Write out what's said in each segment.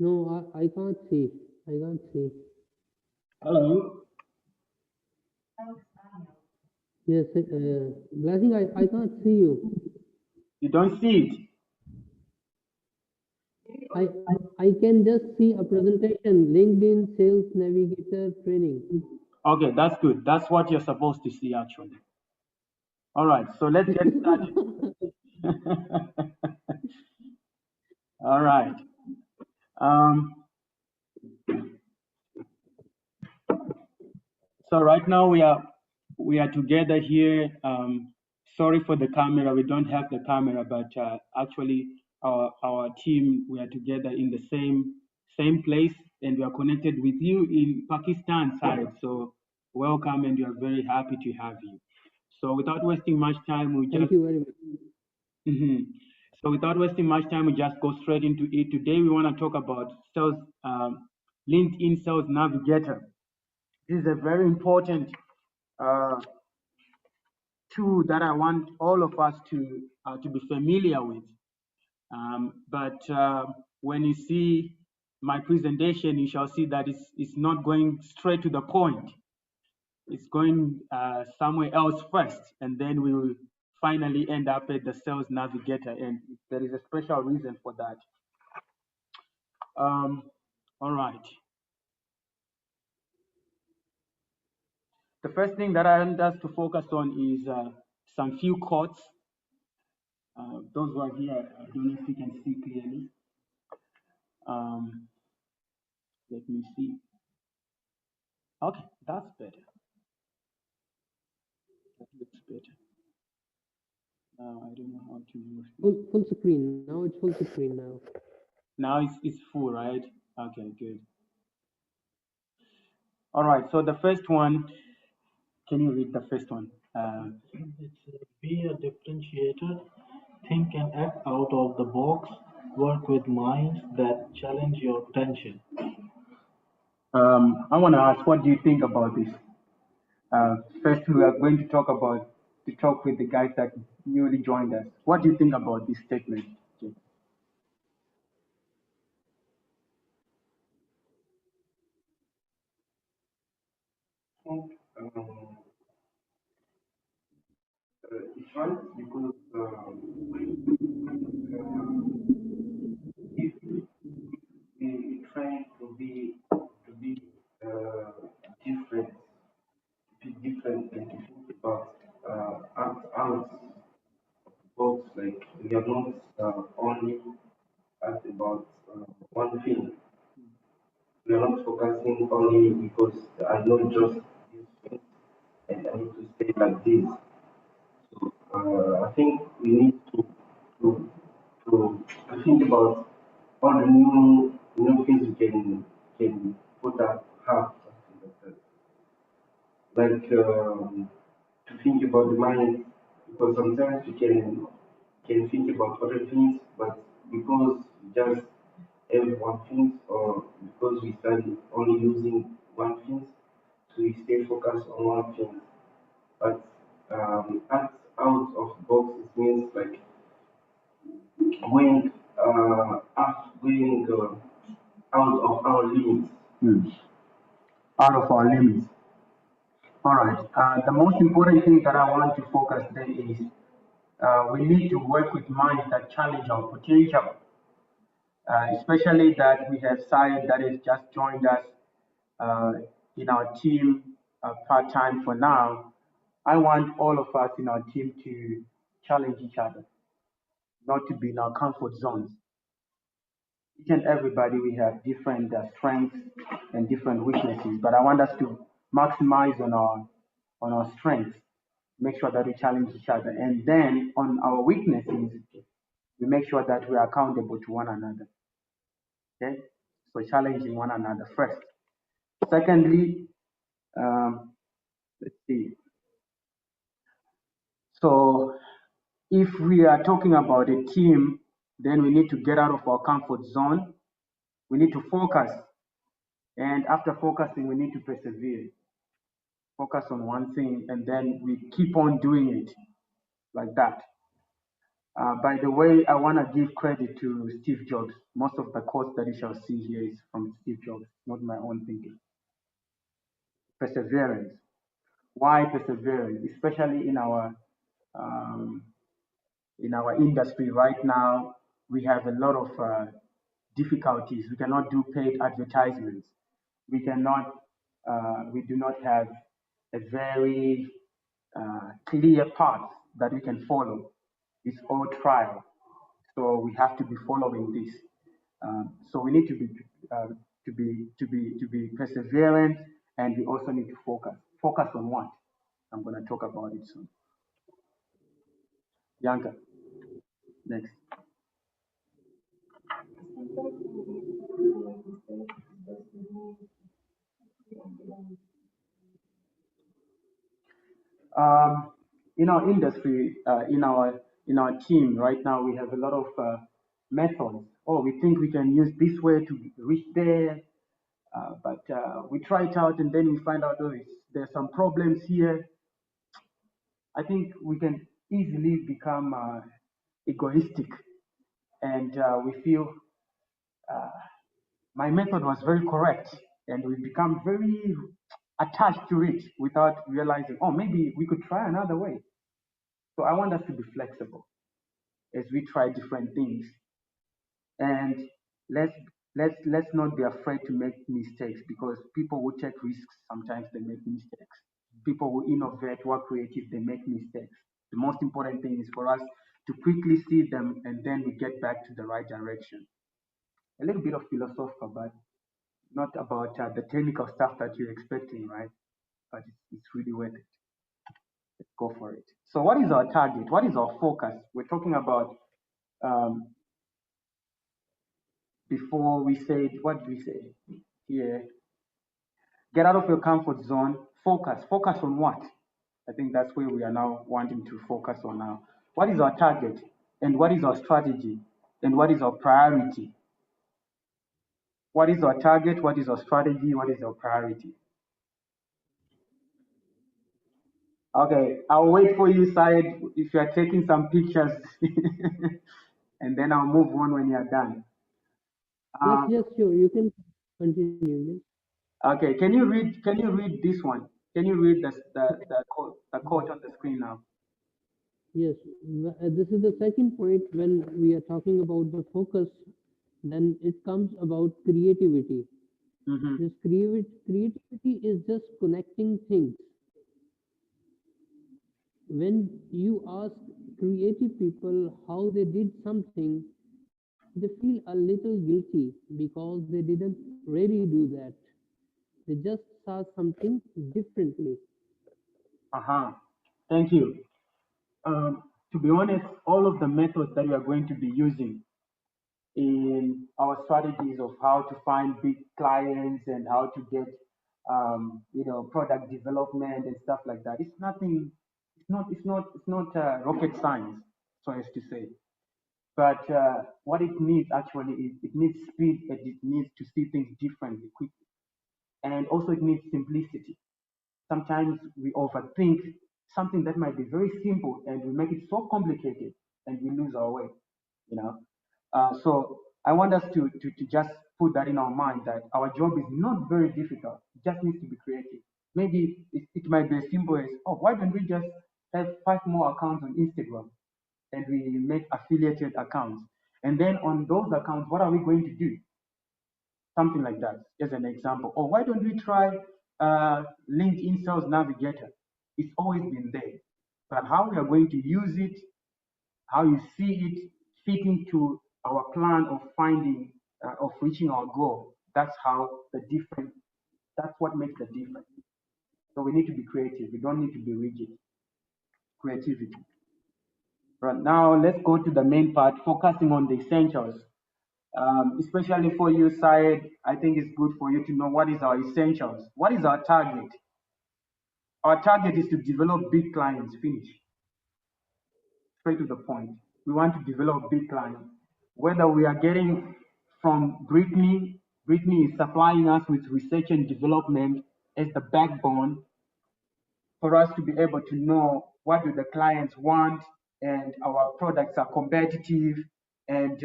No, I can't see. I can't see. Hello. Yes, Blessing, I can't see you. You don't see I I can just see a presentation, LinkedIn Sales Navigator training. it? Okay, that's good. That's what you're supposed to see actually. All right, so let's get started. All right. Um, so right now we are together here. Sorry for the camera. We don't have the camera, but actually our team, we are together in the same place, and we are connected with you in Pakistan side. So welcome, and we are very happy to have you. So without wasting much time, we Thank just you very much. Mhm. So without wasting much time, we just go straight into it. Today we want to talk about sales, LinkedIn Sales Navigator. This is a very important uh, tool that I want all of us to be familiar with. But when you see my presentation, you shall see that it's not going straight to the point. It's going somewhere else first, and then we will finally end up at the Sales Navigator, and there is a special reason for that. All right. The first thing that I want us to focus on is some few quotes. Those who are here, I don't know if you can see clearly. Um, Let me see. Okay, that's better. That looks better. I don't know how to move this. Full screen. Now it's full screen now. Now it's full, right? Okay, good. All right, so the first one, can you read the first one? It's be a differentiator, think and act out of the box, work with minds that challenge your potential. I want to ask, what do you think about this? First, we are going to talk with the guys that newly joined us. What do you think about this statement? Okay. Um, it's right because if we try to be uh, different, to be different and to think about act out both like we are not only act about one thing. We are not focusing only because I know just this thing and I need to stay like this. So I think we need to to think about all the new things we can put up have something like that. Like to think about the mind because sometimes we can think about other things, but because we just have one thing or because we study only using one thing, so we stay focused on one thing. But act out of box it means like going going out of our limits. Hmm. Out of our limits. All right. The most important thing that I want to focus then is we need to work with minds that challenge our potential, especially that we have Syed that has just joined us uh, in our team part time for now. I want all of us in our team to challenge each other, not to be in our comfort zones. Each and everybody, we have different strengths and different weaknesses, but I want us to maximize on our strengths, make sure that we challenge each other, and then on our weaknesses, we make sure that we are accountable to one another. Okay, so challenging one another first. Secondly, let's see. So if we are talking about a team, then we need to get out of our comfort zone. We need to focus, and after focusing, we need to persevere. Focus on one thing, and then we keep on doing it like that. By the way, I want to give credit to Steve Jobs. Most of the quotes that you shall see here is from Steve Jobs, not my own thinking. Perseverance. Why perseverance? Especially um, in our industry right now, we have a lot of difficulties. We cannot do paid advertisements. We cannot. We do not have a very clear path that we can follow. It's all trial. So we have to be following this. So we need to be perseverant, and we also need to focus. Focus on what? I'm going to talk about it soon. Bianca, next. Um, in our industry, in our team right now, we have a lot of methods. Oh, we think we can use this way to reach there, but we try it out and then we find out, oh, there's some problems here. I think we can easily become egoistic, and we feel my method was very correct, and we become very attached to it without realizing, oh, maybe we could try another way. So I want us to be flexible as we try different things, and let's let's not be afraid to make mistakes, because people who take risks sometimes they make mistakes. People who innovate, who are creative, they make mistakes. The most important thing is for us to quickly see them and then we get back to the right direction. A little bit of philosophical, but not about the technical stuff that you're expecting, right? But it's really worth it. Let's go for it. So, what is our target? What is our focus? We're talking about um, before we said, what do we say here? Get out of your comfort zone. Focus. Focus on what? I think that's where we are now wanting to focus on now. What is our target? And what is our strategy? And what is our priority? What is our target? What is our strategy? What is our priority? Okay, I'll wait for you, Syed, if you are taking some pictures, and then I'll move on when you're done. Yes, Uh, yes, sure. You can continue. okay, can you read? Can you read this one? Can you read the quote on the screen now? Yes, this is the second point when we are talking about the focus, then it comes about creativity. Mm-hmm. This creativity is just connecting things. When you ask creative people how they did something, they feel a little guilty because they didn't really do that. They just saw something differently. Uh-huh. Thank you. To be honest, all of the methods that we are going to be using in our strategies of how to find big clients and how to get product development and stuff like that. It's nothing. It's not rocket science, so as to say. But what it needs actually is it needs speed and it needs to see things differently, quickly, and also it needs simplicity. Sometimes we overthink something that might be very simple and we make it so complicated and we lose our way, you know. So I want us to just put that in our mind that our job is not very difficult. It just needs to be creative. Maybe it might be as simple as, oh, why don't we just have 5 more accounts on Instagram and we make affiliated accounts? And then on those accounts, what are we going to do? Something like that, as an example. Or why don't we try LinkedIn Sales Navigator? It's always been there. But how we are going to use it, how you see it fitting to our plan of finding, of reaching our goal, that's how the difference, that's what makes the difference. So we need to be creative. We don't need to be rigid. Creativity. Right now, let's go to the main part, focusing on the essentials. Especially for you, Syed, I think it's good for you to know what is our essentials. What is our target? Our target is to develop big clients, finish. Straight to the point. We want to develop big clients. Whether we are getting from Brittany is supplying us with research and development as the backbone for us to be able to know what do the clients want and our products are competitive, and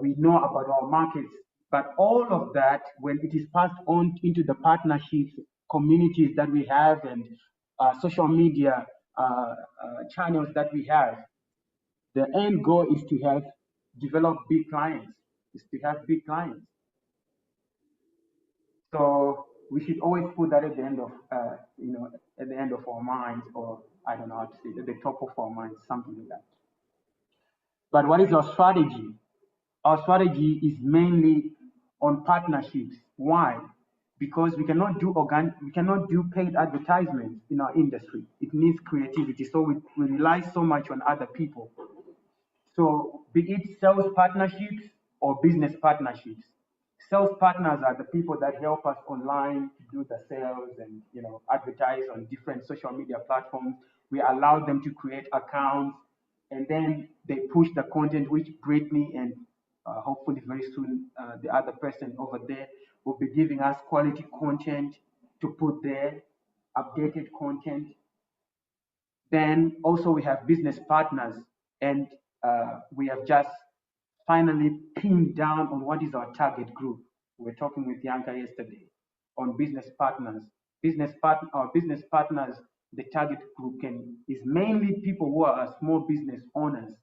we know about our markets. But all of that, when it is passed on into the partnerships, communities that we have, and social media channels that we have, the end goal is to have develop big clients, is to have big clients. So we should always put that at the end of, at the end of our minds, or I don't know how to say it, at the top of our minds, something like that. But what is our strategy? Our strategy is mainly on partnerships. Why? Because we cannot do paid advertisements in our industry. It needs creativity. So we rely so much on other people. So be it sales partnerships or business partnerships. Sales partners are the people that help us online to do the sales and advertise on different social media platforms. We allow them to create accounts, and then they push the content, which Brittany and hopefully very soon the other person over there will be giving us quality content to put there, updated content. Then also we have business partners, and we have just finally pinned down on what is our target group. We were talking with Yanka yesterday on business partners. Our business partners, the target group is mainly people who are small business owners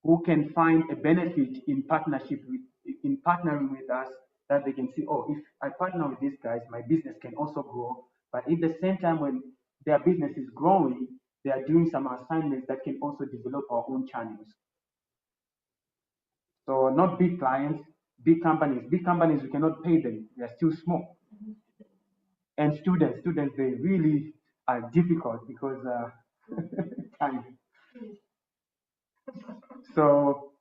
who can find a benefit in partnering with us, that they can see, oh, if I partner with these guys, my business can also grow. But at the same time, when their business is growing, they are doing some assignments that can also develop our own channels. So not big clients, big companies. Big companies, we cannot pay them. They are still small. And students, they really are difficult because time. So,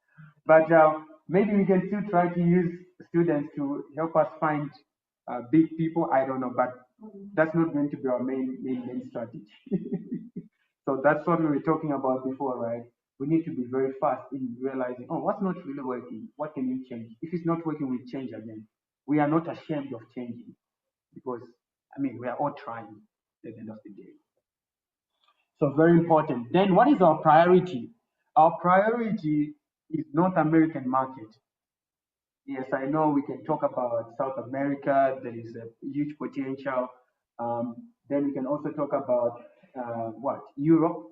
but maybe we can still try to use students to help us find big people. I don't know, but that's not going to be our main strategy. So that's what we were talking about before, right? We need to be very fast in realizing, oh, what's not really working? What can we change? If it's not working, we change again. We are not ashamed of changing because, we are all trying at the end of the day. So very important. Then what is our priority? Our priority is North American market. Yes, I know we can talk about South America. There is a huge potential. Then we can also talk about Europe.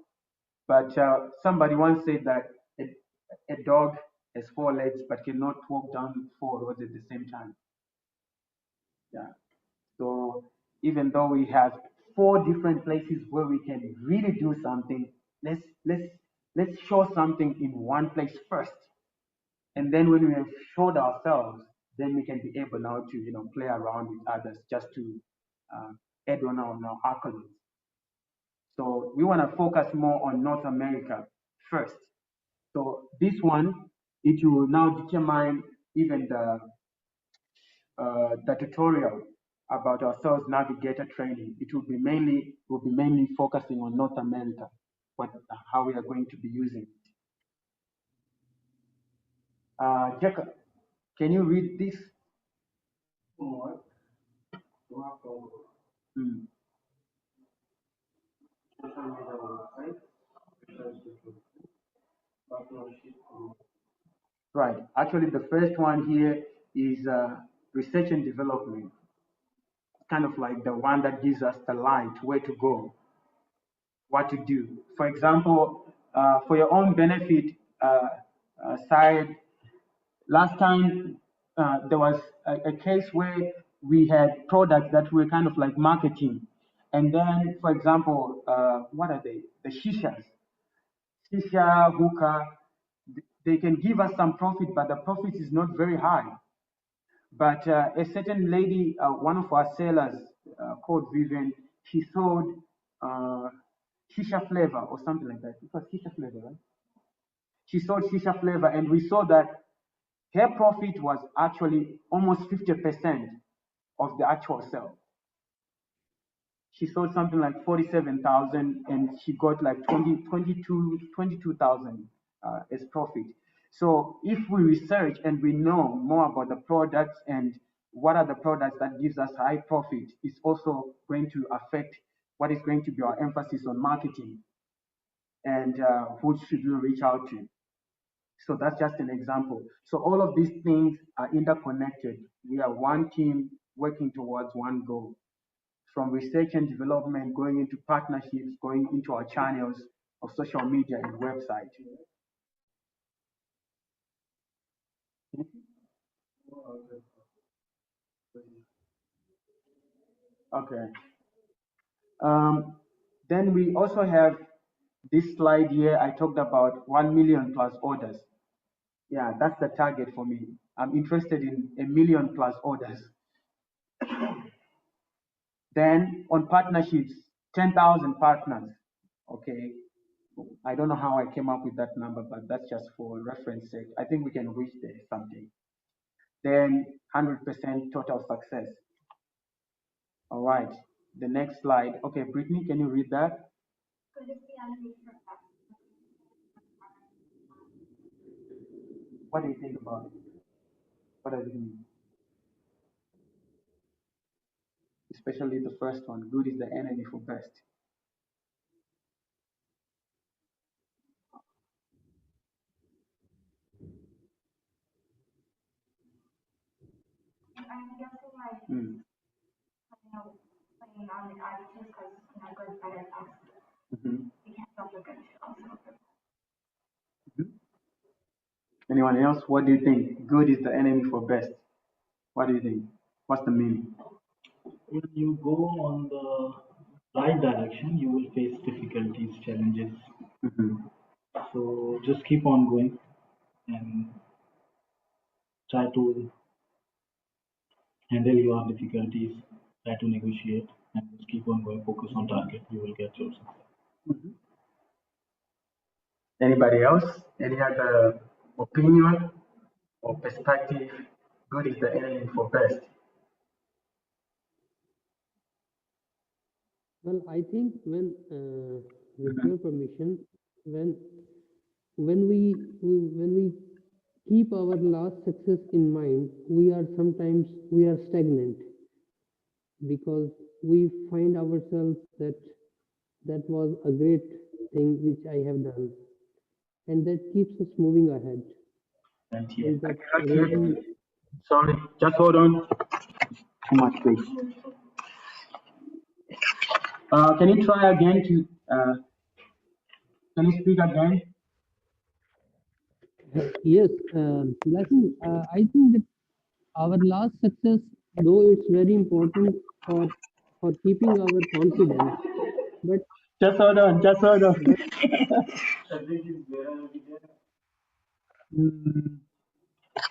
But somebody once said that a dog has 4 legs but cannot walk down 4 roads at the same time. Yeah. So even though we have 4 different places where we can really do something, let's show something in one place first. And then when we have showed ourselves, then we can be able now to play around with others just to add on our accolades. So we want to focus more on North America first. So this one, it will now determine even the tutorial about our sales navigator training. It will be mainly focusing on North America, how we are going to be using it. Jacob, can you read this? Right. Actually, the first one here is research and development. Kind of like the one that gives us the light, where to go, what to do. For example, for your own benefit side, last time there was a case where we had products that were kind of like marketing. And then, for example, what are they? The shishas. Shisha, hookah, they can give us some profit, but the profit is not very high. But a certain lady, one of our sellers called Vivian, she sold shisha flavor or something like that. It was shisha flavor, right? She sold shisha flavor, and we saw that her profit was actually almost 50% of the actual sale. She sold something like 47,000, and she got like 22,000 as profit. So if we research and we know more about the products and what are the products that gives us high profit, it's also going to affect what is going to be our emphasis on marketing. and who should you reach out to. So that's just an example. So all of these things are interconnected. We are one team working towards one goal. From research and development, going into partnerships, going into our channels of social media and website. Okay. Um, then we also have this slide here. I talked about 1 million plus orders. Yeah, that's the target for me. I'm interested in a million plus orders. Then on partnerships, 10,000 partners. Okay. I don't know how I came up with that number, but that's just for reference sake. I think we can reach there someday. Then 100% total success. All right. The next slide. Okay, Brittany, can you read that? What do you think about it? What does it mean? Especially the first one. Good is the enemy for best. Mm. Mhm. Mhm. Anyone else? What do you think? Good is the enemy for best. What do you think? What's the meaning? When you go on the right direction, you will face difficulties, challenges. Mhm. So just keep on going and try to handle your difficulties, try to negotiate, and just keep on going, focus on target. You will get your success. Mhm. Anybody else? Any other opinion or perspective? Good is the enemy for best. Well, I think with Mhm. your permission, when when we keep our last success in mind, we are stagnant because we find ourselves that that was a great thing which I have done, and that keeps us moving ahead, And here, and I that cannot hear really. you. Sorry, just hold on. Too much space. Can you try again can you speak again? Yes, blessing. I think that our last success, though it's very important for keeping our confidence, but Just hold on, just hold on. but Mm,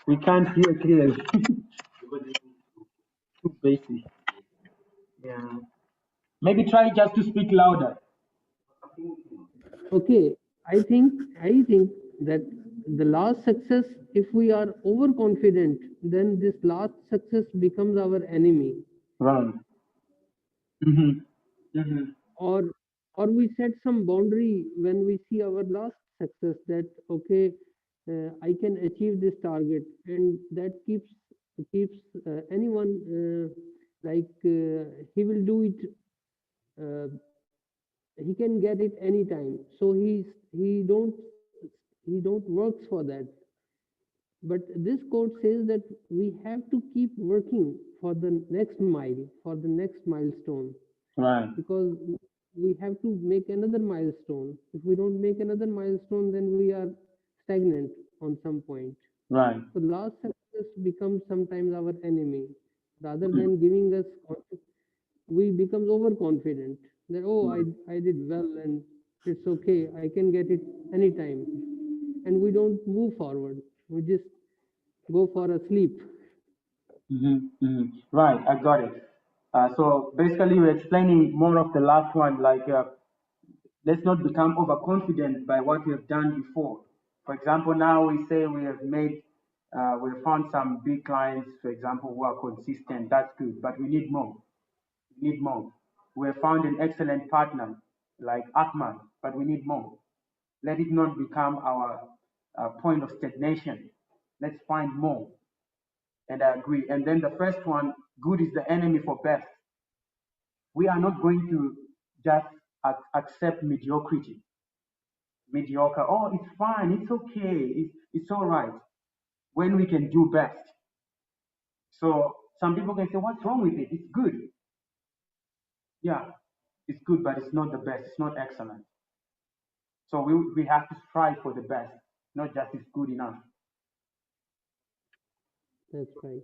we can't hear clearly. Too basic. Yeah. Maybe try just to speak louder. okay. I think that the last success, if we are overconfident, then this last success becomes our enemy, Right. Mm-hmm. Mm-hmm. or we set some boundary when we see our last success that okay, I can achieve this target, and that keeps anyone he will do it. Uh, he can get it anytime, so he don't works for that. But this quote says that we have to keep working for the next mile, for the next milestone, Right. because we have to make another milestone. If we don't make another milestone, then we are stagnant on some point. Right. So last success becomes sometimes our enemy. Rather Mm. than giving us, we become overconfident that oh, I did well and it's okay. I can get it anytime, and we don't move forward. We just go for a sleep. Mm-hmm. Mm-hmm. Right. I got it. So basically, we're explaining more of the last one, like let's not become overconfident by what we have done before. For example, now we say we have we have found some big clients, for example, who are consistent. That's good, but we need more. We need more. We have found an excellent partner like Atman, but we need more. Let it not become our point of stagnation. Let's find more. And I agree. And then the first one, good is the enemy for best. We are not going to just accept mediocrity. mediocre. Oh, it's fine, it's okay, it's all right. When we can do best. So some people can say, what's wrong with it? It's good. Yeah, it's good, but it's not the best. It's not excellent. So we have to strive for the best, not just it's good enough. That's right.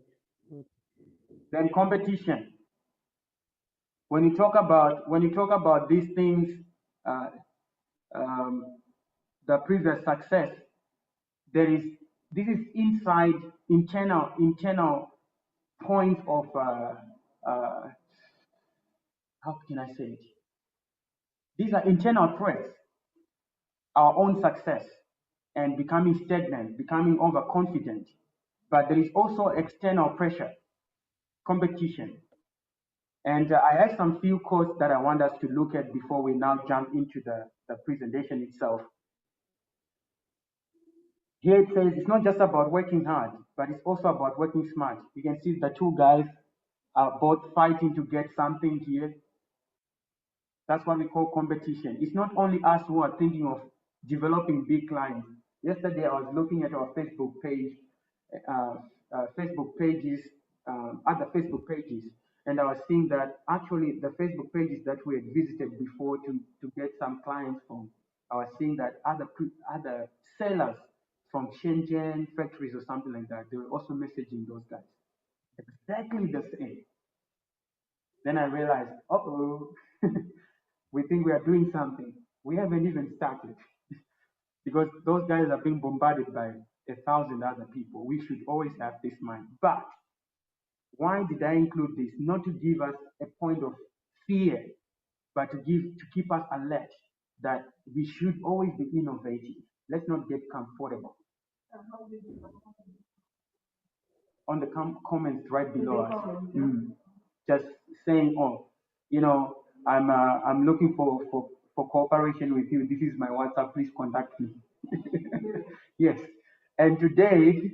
Then competition. When you talk about these things, uh, um, the previous success, this is inside internal points of uh, how can I say it? These are internal threats, our own success, and becoming stagnant, becoming overconfident. But there is also external pressure, competition. And I have some few quotes that I want us to look at before we now jump into the presentation itself. Here it says it's not just about working hard, but it's also about working smart. You can see the two guys are both fighting to get something here. That's what we call competition. It's not only us who are thinking of developing big clients. Yesterday, I was looking at our Facebook page, uh, Facebook pages, other Facebook pages, and I was seeing that actually the Facebook pages that we had visited before to get some clients from, I was seeing that other sellers from Shenzhen factories or something like that, they were also messaging those guys. Exactly the same. Then I realized, uh-oh, we think we are doing something. We haven't even started because those guys are being bombarded by 1,000 other people. We should always have this mind. But why did I include this? Not to give us a point of fear, but to keep us alert that we should always be innovative. Let's not get comfortable. On the comments right below us. Just saying, oh, I'm looking for cooperation with you. This is my WhatsApp. Please contact me. Yes. And today,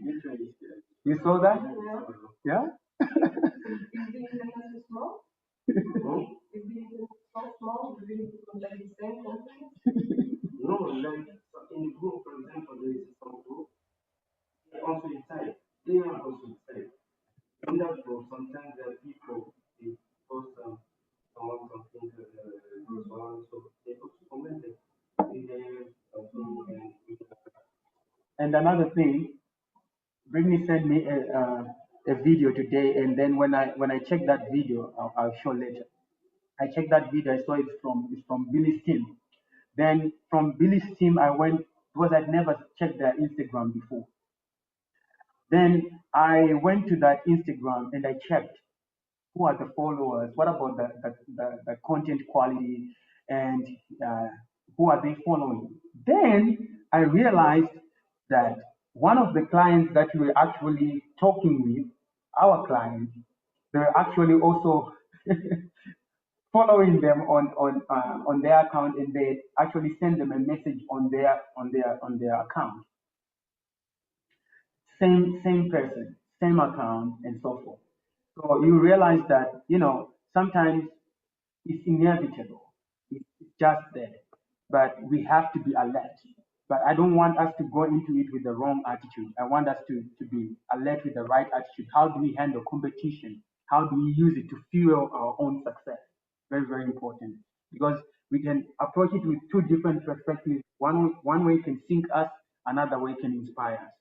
you saw that? Yeah. No, like in the group, for example, there is some group, they also inside. They are also inside. In that group, sometimes there are people, they post someone something, this one, so they also comment it. In there, something, And another thing, Brittany sent me a video today, and then when I checked that video, I'll show later. I checked that video. I saw it's from Billy's team. Then from Billy's team, I went because I'd never checked their Instagram before. Then I went to that Instagram and I checked who are the followers, what about the content quality, and uh, who are they following. Then I realized that one of the clients that we were actually talking with, our clients, they're actually also following them on their account, and they actually send them a message on their account. Same person, same account, and so forth. So you realize that sometimes it's inevitable. It's just there, but we have to be alert. But I don't want us to go into it with the wrong attitude. I want us to be alert with the right attitude. How do we handle competition? How do we use it to fuel our own success? Very, very important. Because we can approach it with two different perspectives. One way can sink us, another way can inspire us.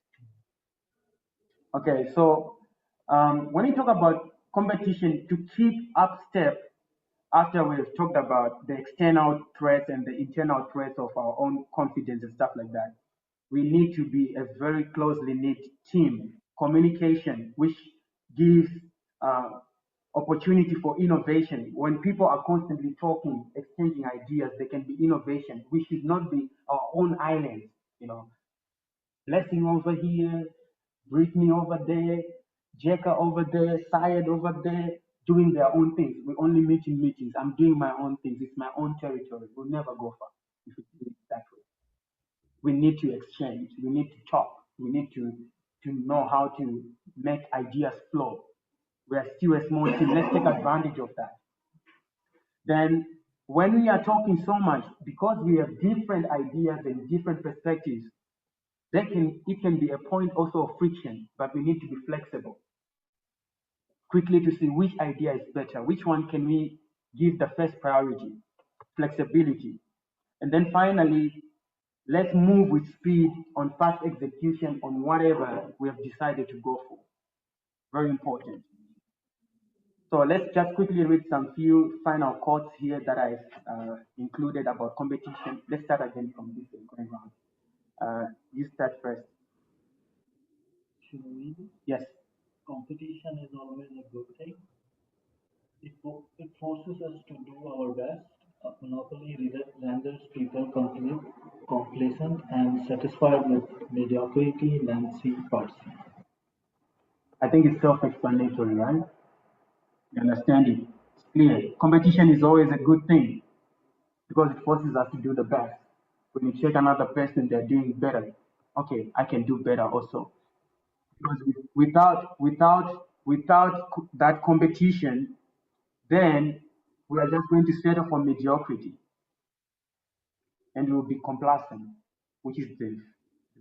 Okay, so when you talk about competition, to keep up step after we've talked about the external threats and the internal threats of our own confidence and stuff like that, we need to be a very closely knit team. Communication, which gives opportunity for innovation. When people are constantly talking, exchanging ideas, there can be innovation. We should not be our own islands, Blessing over here, Brittany over there, Jeka over there, Syed over there, doing their own things. We only meet in meetings. I'm doing my own things. It's my own territory. We'll never go far if we do it that way. We need to exchange. We need to talk. We need to know how to make ideas flow. We are still a small team. Let's take advantage of that. Then when we are talking so much, because we have different ideas and different perspectives, it can be a point also of friction, but we need to be flexible quickly to see which idea is better, which one can we give the first priority, flexibility. And then finally, let's move with speed on fast execution on whatever we have decided to go for. Very important. So let's just quickly read some few final quotes here that I've included about competition. Let's start again from this going round. You start first. Should I read it? Yes. Competition is always a good thing. It forces us to do our best. A monopoly renders people complacent and satisfied with mediocrity. Nancy Parsi. I think it's self-explanatory, right? You understand it? It's clear. Competition is always a good thing because it forces us to do the best. When you check another person, they're doing better. Okay, I can do better also. Because without that competition, then we are just going to settle for mediocrity and we will be complacent, which is the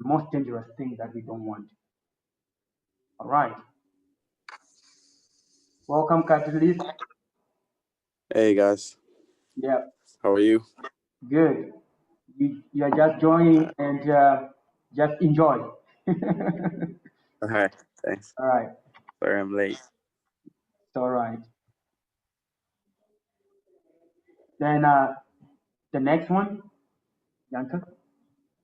most dangerous thing that we don't want. All right. Welcome, Catalyst. Hey guys, Yeah, how are you? good. You are just joining and just enjoy. Hi, thanks. All right. Sorry I'm late. It's all right. Then the next one, Yanka.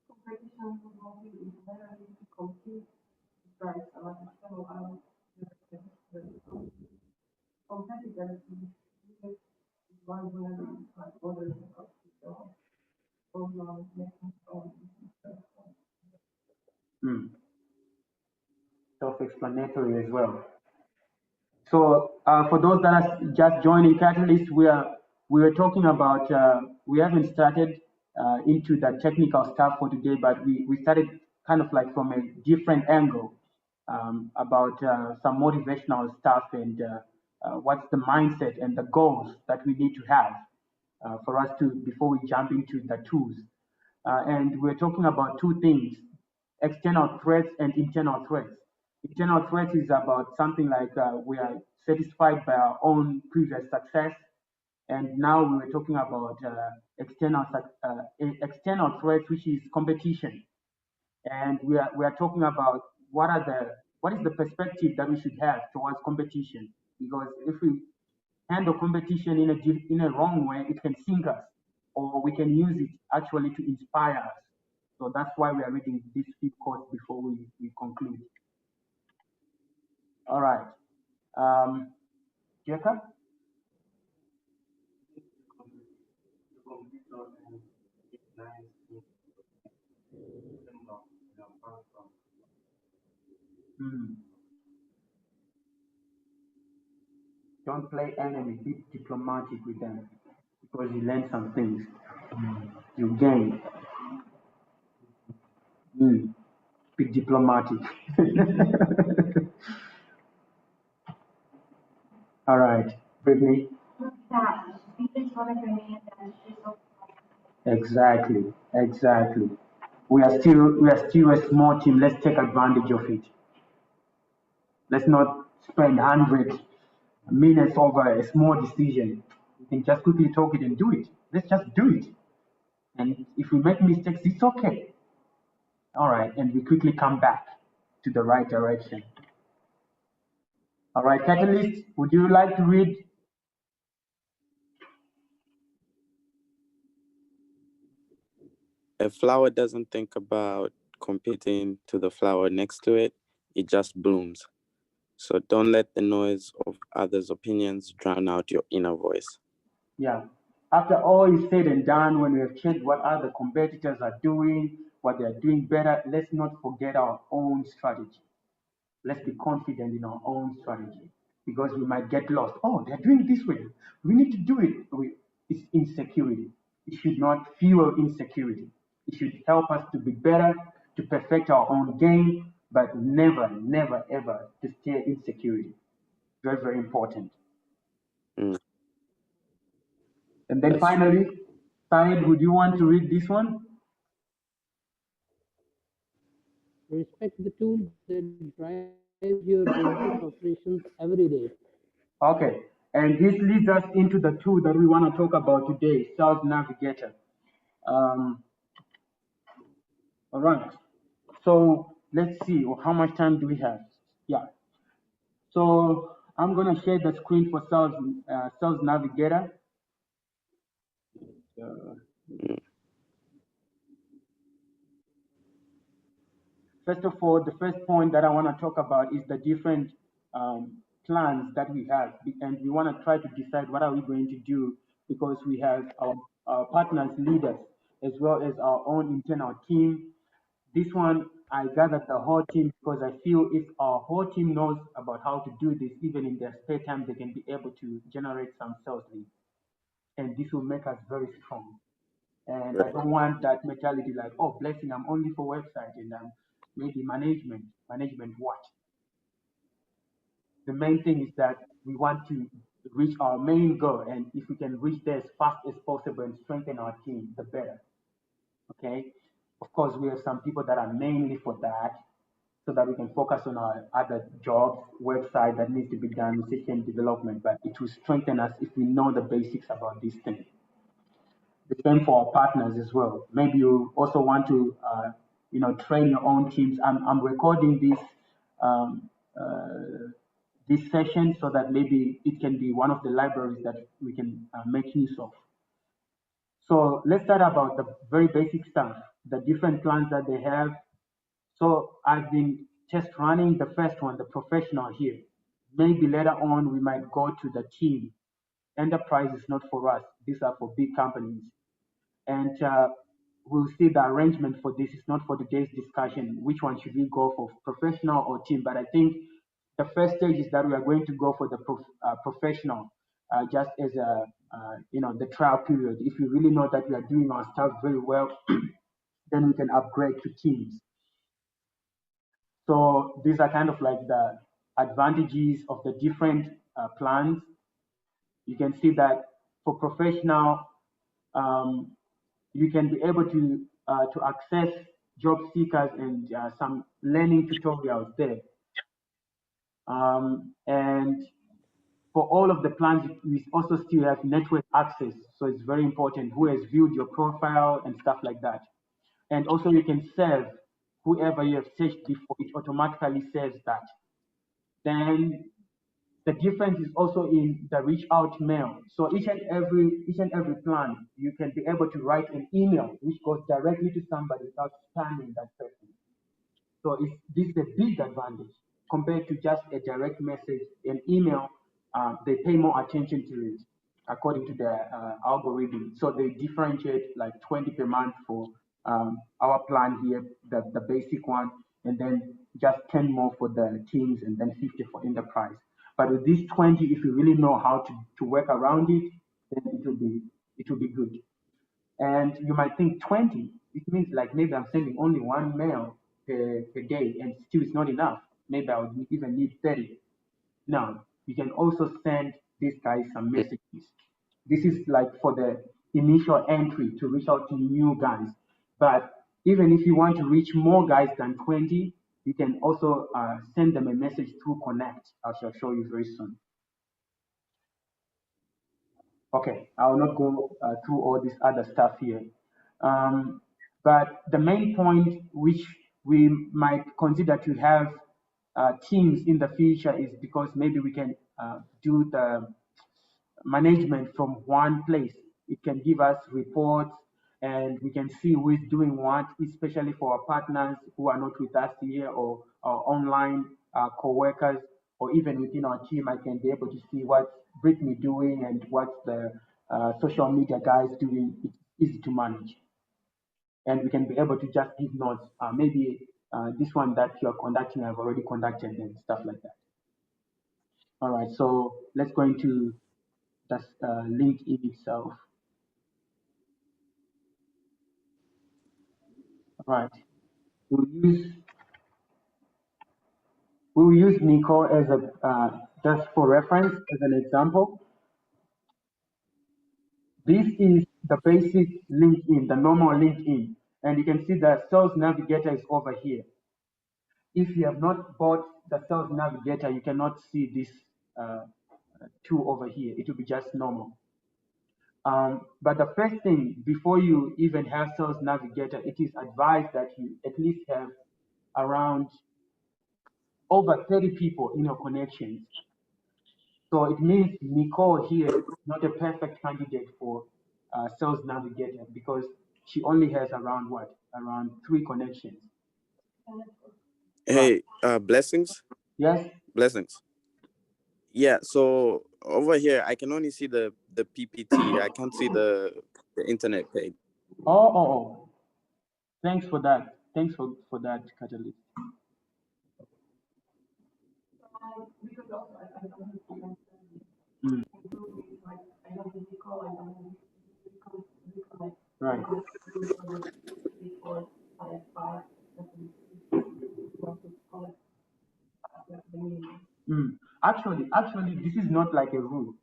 Competition will be entirely to compete price our external hours competitors is one who has orders of the overall making Self-explanatory as well. So for those that are just joining Catalyst, we are talking about we haven't started into the technical stuff for today, but we started kind of like from a different angle about some motivational stuff and what's the mindset and the goals that we need to have for us to before we jump into the tools. And we're talking about two things: external threats and internal threats. Internal threats is about something like we are satisfied by our own previous success, and now we were talking about external threats, which is competition. And we are talking about what is the perspective that we should have towards competition, because if we handle competition in a wrong way, it can sink us, or we can use it actually to inspire us. So that's why we are reading these few quotes before we conclude. All right. Jacob? Don't play enemy, be diplomatic with them because you learn some things. You gain. Be diplomatic. All right, Brittany. Exactly. We are still a small team. Let's take advantage of it. Let's not spend 100 minutes over a small decision. We can just quickly talk it and do it. Let's just do it. And if we make mistakes, it's okay. All right, and we quickly come back to the right direction. All right, Catalyst, would you like to read? A flower doesn't think about competing to the flower next to it, it just blooms. So don't let the noise of others' opinions drown out your inner voice. Yeah. After all is said and done, when we have checked what other competitors are doing, what they are doing better, let's not forget our own strategy. Let's be confident in our own strategy because we might get lost. Oh, they're doing it this way. We need to do it. It's insecurity. It should not fuel insecurity. It should help us to be better, to perfect our own game, but never, never, ever to steer insecurity. Very, very important. Mm. And then Yes. finally, Syed, would you want to read this one? Respect the tool that drives your business operations every day. Okay, and this leads us into the tool that we want to talk about today, Sales Navigator. Um, all right, so let's see, how much time do we have? Yeah, so I'm gonna share the screen for Sales Navigator. Uh, First of all, the first point that I want to talk about is the different plans that we have, and we want to try to decide what are we going to do because we have our partners, leaders, as well as our own internal team. This one, I gathered the whole team because I feel if our whole team knows about how to do this, even in their spare time, they can be able to generate some sales leads, and this will make us very strong. And I Right. don't want that mentality like, oh, blessing, I'm only for website and maybe management what? The main thing is that we want to reach our main goal, and if we can reach there as fast as possible and strengthen our team, the better. Okay. Of course, we have some people that are mainly for that, so that we can focus on our other jobs, website that needs to be done, system development. But it will strengthen us if we know the basics about these things. The same for our partners as well. Maybe you also want to, train your own teams. I'm recording um, uh, this session so that maybe it can be one of the libraries that we can make use of. So let's start about the very basic stuff, the different plans that they have. So I've been just running the first one, the professional here. Maybe later on we might go to the team. Enterprise is not for us. These are for big companies. And we'll see the arrangement for this. It's not for today's discussion. Which one should we go for, professional or team? But I think the first stage is that we are going to go for the professional, just as the trial period. If we really know that we are doing our stuff very well, then we can upgrade to teams. So these are kind of like the advantages of the different plans. You can see that for professional, um, you can be able to access job seekers and some learning tutorials there. And for all of the plans, we also still have network access. So it's very important who has viewed your profile and stuff like that. And also you can save whoever you have searched before, it automatically saves that. Then the difference is also in the reach out mail. So each and every plan, you can be able to write an email which goes directly to somebody without spamming that person. So this is a big advantage compared to just a direct message. An email, they pay more attention to it according to the algorithm. So they differentiate like 20 per month for our plan here, the basic one, and then just 10 more for the teams, and then 50 for enterprise. But with this 20, if you really know how to work around it, then it will be good. And you might think 20, it means like maybe I'm sending only one mail per day and still it's not enough. Maybe I would even need 30. Now, you can also send these guys some messages. This is like for the initial entry to reach out to new guys. But even if you want to reach more guys than 20, you can also send them a message through Connect. I shall show you very soon. Okay, I will not go through all this other stuff here. Um, but the main point which we might consider to have teams in the future is because maybe we can do the management from one place. It can give us reports and we can see who is doing what, especially for our partners who are not with us here or our online co-workers or even within our team. I can be able to see what's Brittany doing and what's the social media guys doing. It's easy to manage. And we can be able to just give notes. Maybe this one that you're conducting, I've already conducted and stuff like that. All right, so let's go into the link in itself. All right, we'll use Nico as a just for reference as an example. This is the basic LinkedIn, the normal LinkedIn. And you can see the Sales Navigator is over here. If you have not bought the Sales Navigator, you cannot see this tool over here. It will be just normal. But the first thing, before you even have Sales Navigator, it is advised that you at least have around over 30 people in your connections. So it means Nicole here is not a perfect candidate for Sales Navigator because she only has around what? Around 3 connections. Right. Hey, blessings. Yes? Blessings. Yeah. So over here, I can only see the PPT. I can't see the internet page. Oh. Thanks for that. Thanks for that, Catalyst. Because also I don't have to Mm, like I don't need to call, I don't need to reconnect. right. Before 5 call the meeting. Actually, this is not like a rule.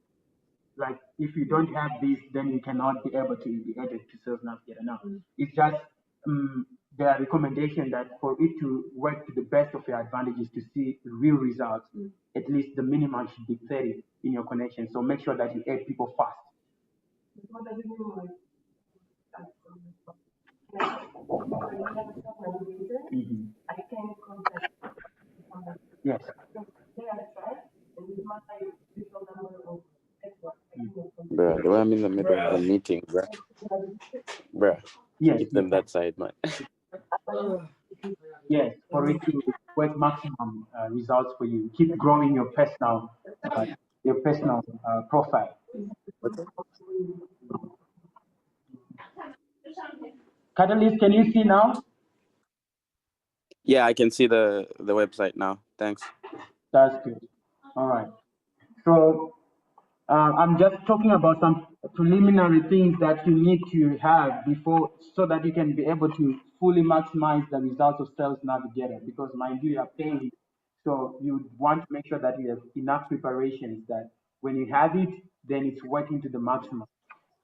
Like if you don't have this, then you cannot be able to be added to Sales Navigator. Now, it's just their recommendation that for it to work to the best of your advantages to see real results, at least the minimum should be 30 in your connection. So make sure that you add people fast. What does it mean like I don't have a cell navigator, I can contact someone. Yes. They are tracked and with my digital number of network. Bruh, the way I'm in the middle of the meeting, bruh. Yes, Keep you them can. that side, man. Yes, for it to work maximum results for you. Keep growing uh, your personal profile. Catalyst, can you see now? Yeah, I can see the website now. Thanks. That's good. All right. So I'm just talking about some preliminary things that you need to have before, so that you can be able to fully maximize the results of Sales Navigator. Because mind you, are paying, so you want to make sure that you have enough preparations that when you have it, then it's working to the maximum.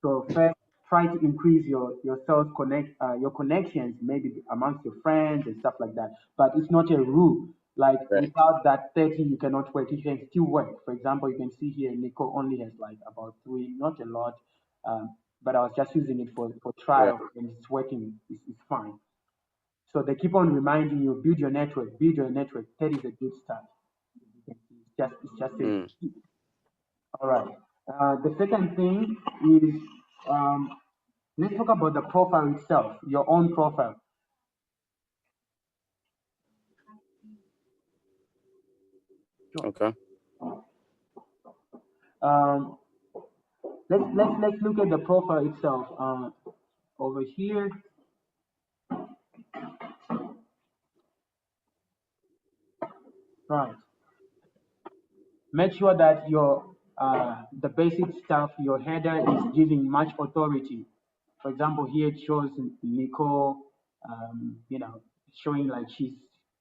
So first, try to increase your your connections, maybe amongst your friends and stuff like that. But it's not a rule. Like Right. without that 30, you cannot work. You can still work. For example, you can see here, Nico only has like about 3, not a lot. But I was just using it for Right. trial, and it's working. It's fine. So they keep on reminding you, build your network, build your network. That is a good start. It's just a Mm. all right. The second thing is let's talk about the profile itself, your own profile. Sure. Okay. Um, let's look at the profile itself. Over here, right. Make sure that your the basic stuff, your header is giving much authority. For example, here it shows Nicole, showing like she's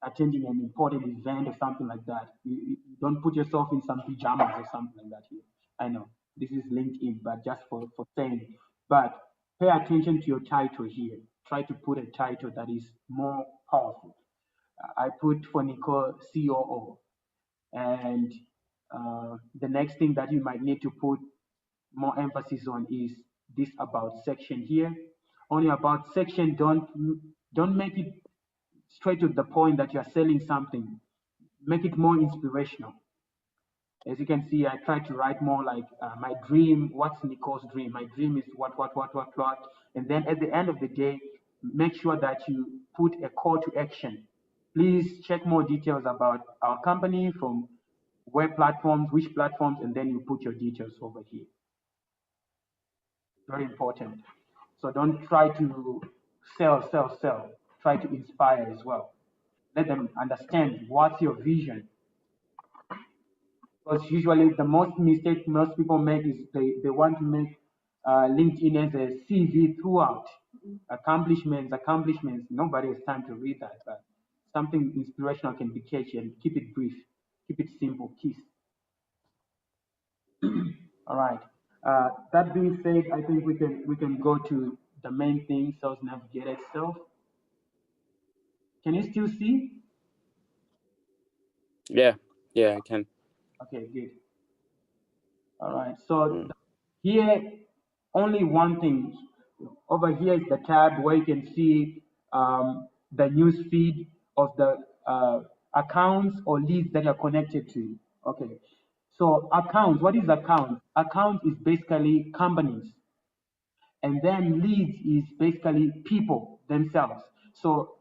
attending an important event or something like that. You don't put yourself in some pajamas or something like that here. I know this is LinkedIn, but just for saying. But pay attention to your title here. Try to put a title that is more powerful. I put for Nicole COO. And the next thing that you might need to put more emphasis on is this about section here. Only about section, don't make it straight to the point that you're selling something. Make it more inspirational. As you can see, I try to write more like my dream. What's Nicole's dream? My dream is what. And then at the end of the day, make sure that you put a call to action. Please check more details about our company from web platforms, which platforms, and then you put your details over here. Very important. So don't try to sell. Try to inspire as well. Let them understand what's your vision. Because usually the most mistake most people make is they want to make LinkedIn as a CV throughout. Accomplishments. Nobody has time to read that, but something inspirational can be catchy, and keep it brief. Keep it simple. Keys. All right. That being said, I think we can go to the main thing, Sales Navigator itself. Can you still see? Yeah, I can. Okay, good. All right. So here, only one thing. Over here is the tab where you can see the news feed of the accounts or leads that you're connected to. Okay. So accounts, what is account? Account is basically companies. And then leads is basically people themselves. So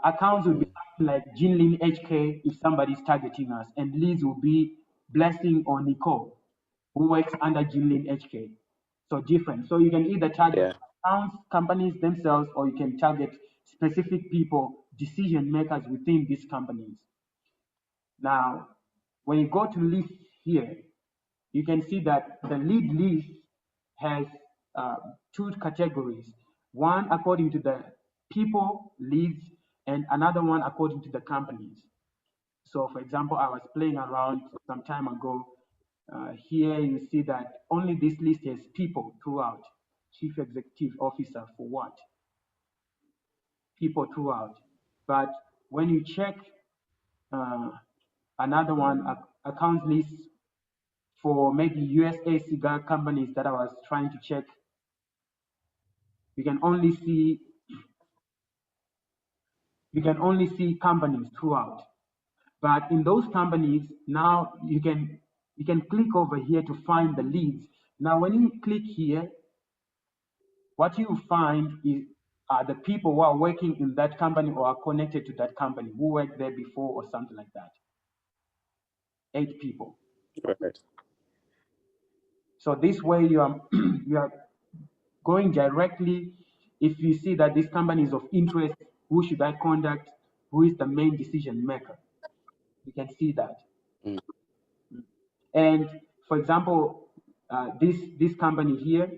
accounts would be something like JinlinHK if somebody's targeting us, and leads will be Blessing or Nicole, who works under JinlinHK. So different. So you can either target Yeah. accounts, companies themselves, or you can target specific people, decision makers within these companies. Now, when you go to list here, you can see that the lead list has uh, two categories. One according to the people leads and another one according to the companies. So for example, I was playing around some time ago. Here you see that only this list has people throughout. Chief Executive Officer for what? People throughout. But when you check uh, another one, accounts list for maybe USA cigar companies that I was trying to check, you can only see companies throughout. But in those companies, now you can click over here to find the leads. Now when you click here, what you find is the people who are working in that company or are connected to that company, who worked there before or something like that. 8 people. Right. So this way you are you are going directly. If you see that this company is of interest, who should I contact? Who is the main decision maker? You can see that. Mm. And for example, this company here,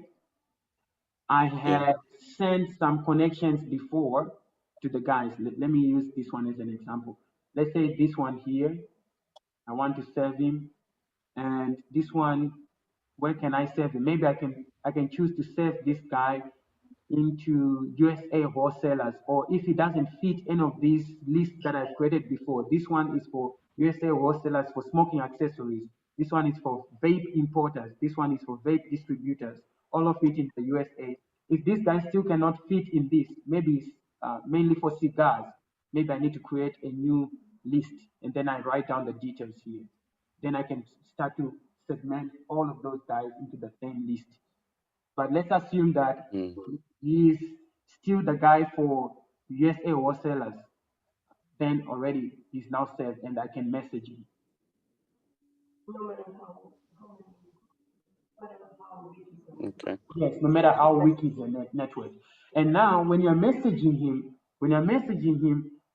I Yeah. had sent some connections before to the guys. Let me use this one as an example. Let's say this one here, I want to serve him, and this one, where can I serve him? Maybe I can choose to serve this guy into USA wholesalers, or if it doesn't fit any of these lists that I've created before, this one is for USA wholesalers for smoking accessories. This one is for vape importers. This one is for vape distributors. All of it in the USA. If this guy still cannot fit in this, maybe it's mainly for cigars. Maybe I need to create a new list, and then I write down the details here. Then I can start to segment all of those guys into the same list. But let's assume that Mm. he is still the guy for USA wholesalers. Then already he's now saved and I can message him. No matter how whatever how big is it. Okay. Yes, no matter how weak is your network. And now when you're messaging him,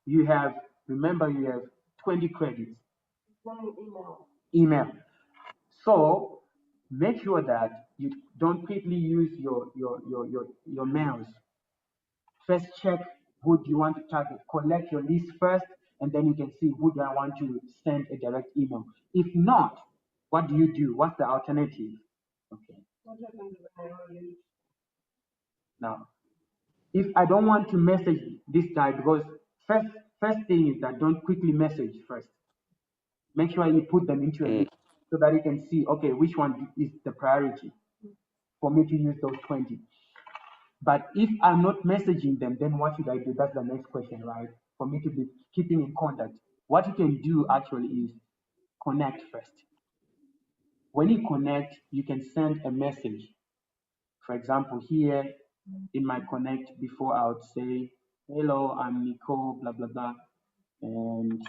you have, remember, you have 20 credits. It's not an email. Email. So make sure that you don't quickly use your mails. First check who do you want to target. Collect your list first, and then you can see who do I want to send a direct email. If not, what do you do? What's the alternative? Okay. What happens when I already Now, if I don't want to message this guy, because first thing is that don't quickly message first. Make sure you put them into a Mm. list so that you can see, okay, which one is the priority for me to use those 20. But if I'm not messaging them, then what should I do? That's the next question, right? For me to be keeping in contact. What you can do actually is connect first. When you connect, you can send a message. For example, here in my connect, before I would say, hello, I'm Nico, blah, blah, blah. And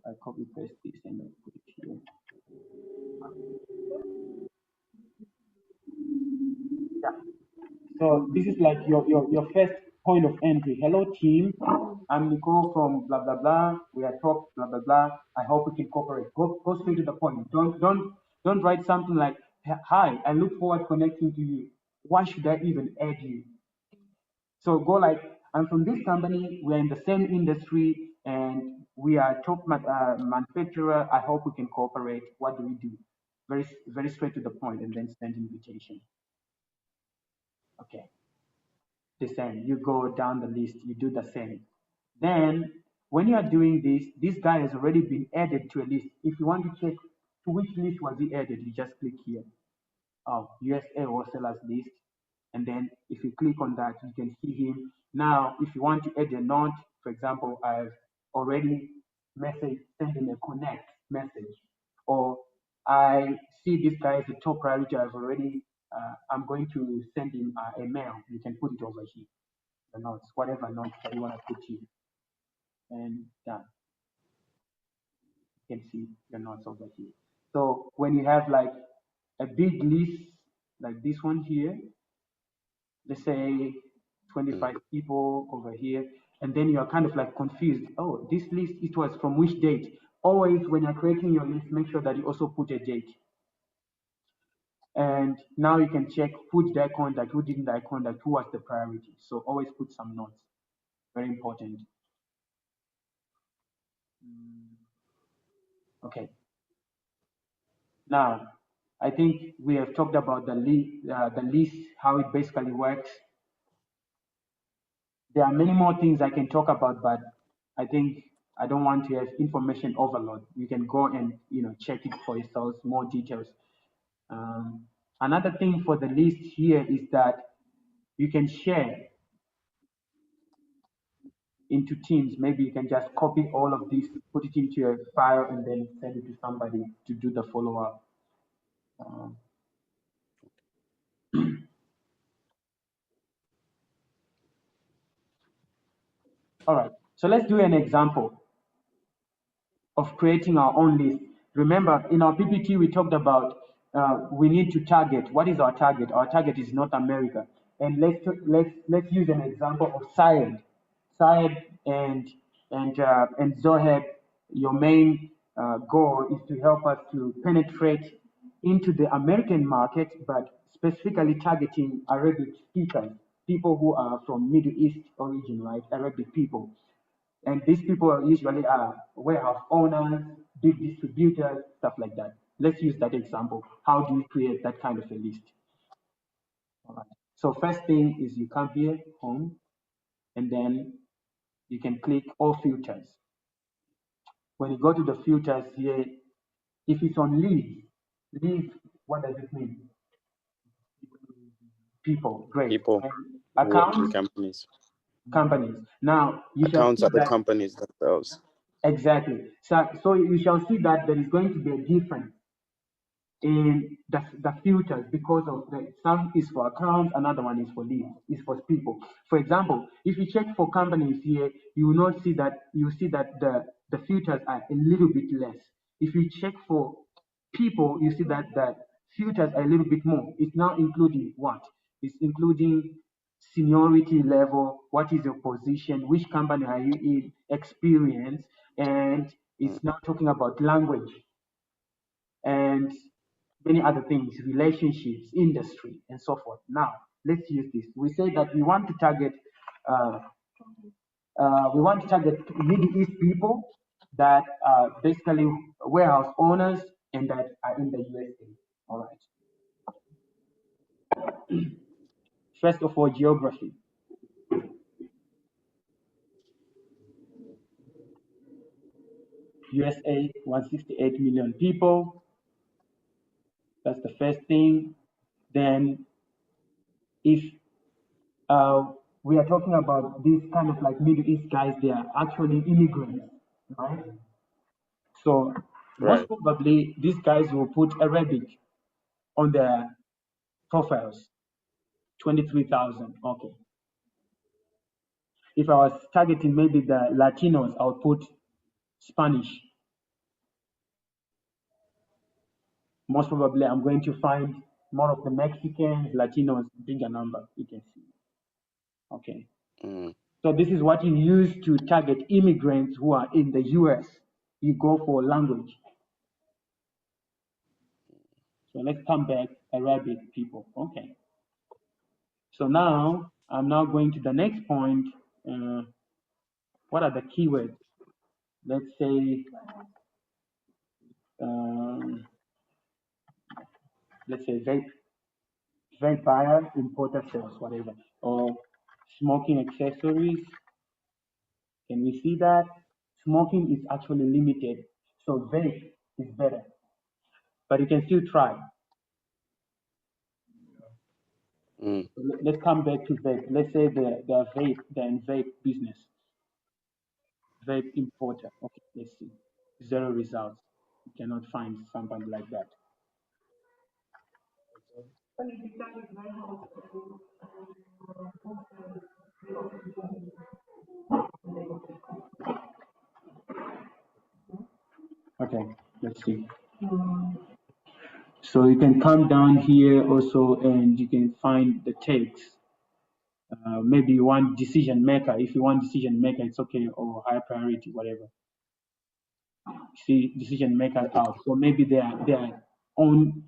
I copy paste this and I put it here. Yeah. So this is like your first point of entry. Hello team, I'm Nico from blah blah blah. We are top blah blah blah. I hope we can cooperate. Go straight to the point. Don't write something like, hi, I look forward connecting to you. Why should I even add you? So go like, I'm from this company. We're in the same industry and we are top manufacturer. I hope we can cooperate. What do we do? very straight to the point, and then send invitation. Okay, the same. You go down the list, you do the same. Then when you are doing this guy has already been added to a list. If you want to check to which list was he added, you just click here. Oh, USA wholesalers list. And then if you click on that, you can see him. Now, if you want to add a note, for example, I've already sent him a connect message, or I see this guy as a top priority. I'm going to send him a mail. You can put it over here, the notes, whatever notes that you want to put here, and done. You can see your notes over here. So when you have like a big list like this one here, let's say 25 people over here, and then you're kind of like confused. Oh, this list, it was from which date? Always when you're creating your list, make sure that you also put a date. And now you can check who did I contact, who didn't I contact, who was the priority. So always put some notes. Very important. Okay. Now, I think we have talked about the list, how it basically works. There are many more things I can talk about, but I think I don't want to have information overload. You can go and check it for yourselves, more details. Another thing for the list here is that you can share into teams. Maybe you can just copy all of this, put it into a file, and then send it to somebody to do the follow-up. All right, so let's do an example of creating our own list. Remember, in our PPT, we talked about we need to target. What is our target? Our target is North America. And let's use an example of Syed. Syed and Zoheb, your main goal is to help us to penetrate into the American market, but specifically targeting Arabic speakers, people who are from Middle East origin, right? Arabic people. And these people are usually warehouse owners, big distributors, stuff like that. Let's use that example. How do you create that kind of a list? All right. So first thing is you come here, home, and then you can click all filters. When you go to the filters here, if it's on leads, what does it mean? People, great. People and work in accounts, companies. Now you shall Accounts see are the that companies themselves. exactly. So you shall see that there is going to be a difference in the filters because of some is for accounts, another one is for leads, is for people. For example, if you check for companies here, you will not see that the filters are a little bit less. If you check for people, you see that the filters are a little bit more. It's now including what? It's including seniority level, what is your position, which company are you in, experience, and it's now talking about language and many other things, relationships, industry, and so forth. Now, let's use this. We say that we want to target uh, Middle East people that are basically warehouse owners and that are in the USA. All right. First of all, geography. USA, 168 million people. That's the first thing. Then, if we are talking about these kind of like Middle East guys, they are actually immigrants, right? So most Right. probably these guys will put Arabic on their profiles, 23,000. Okay. If I was targeting maybe the Latinos, I would put Spanish. Most probably I'm going to find more of the Mexicans, Latinos, bigger number, you can see. Okay. So this is what you use to target immigrants who are in the US. You go for language. So let's come back, Arabic people. Okay. So now I'm now going to the next point. What are the keywords? Let's say let's say vape buyer, importer sales, whatever, or smoking accessories. Can we see that? Smoking is actually limited, so vape is better, but you can still try. Mm. So let's come back to vape. Let's say they're in vape business, vape importer. Okay, let's see. Zero results. You cannot find somebody like that. When you decide it's very hard to Okay, let's see. So you can come down here also and you can find the tags. Maybe you want decision maker. If you want decision maker, it's okay, or high priority, whatever. See decision maker out. So maybe they are own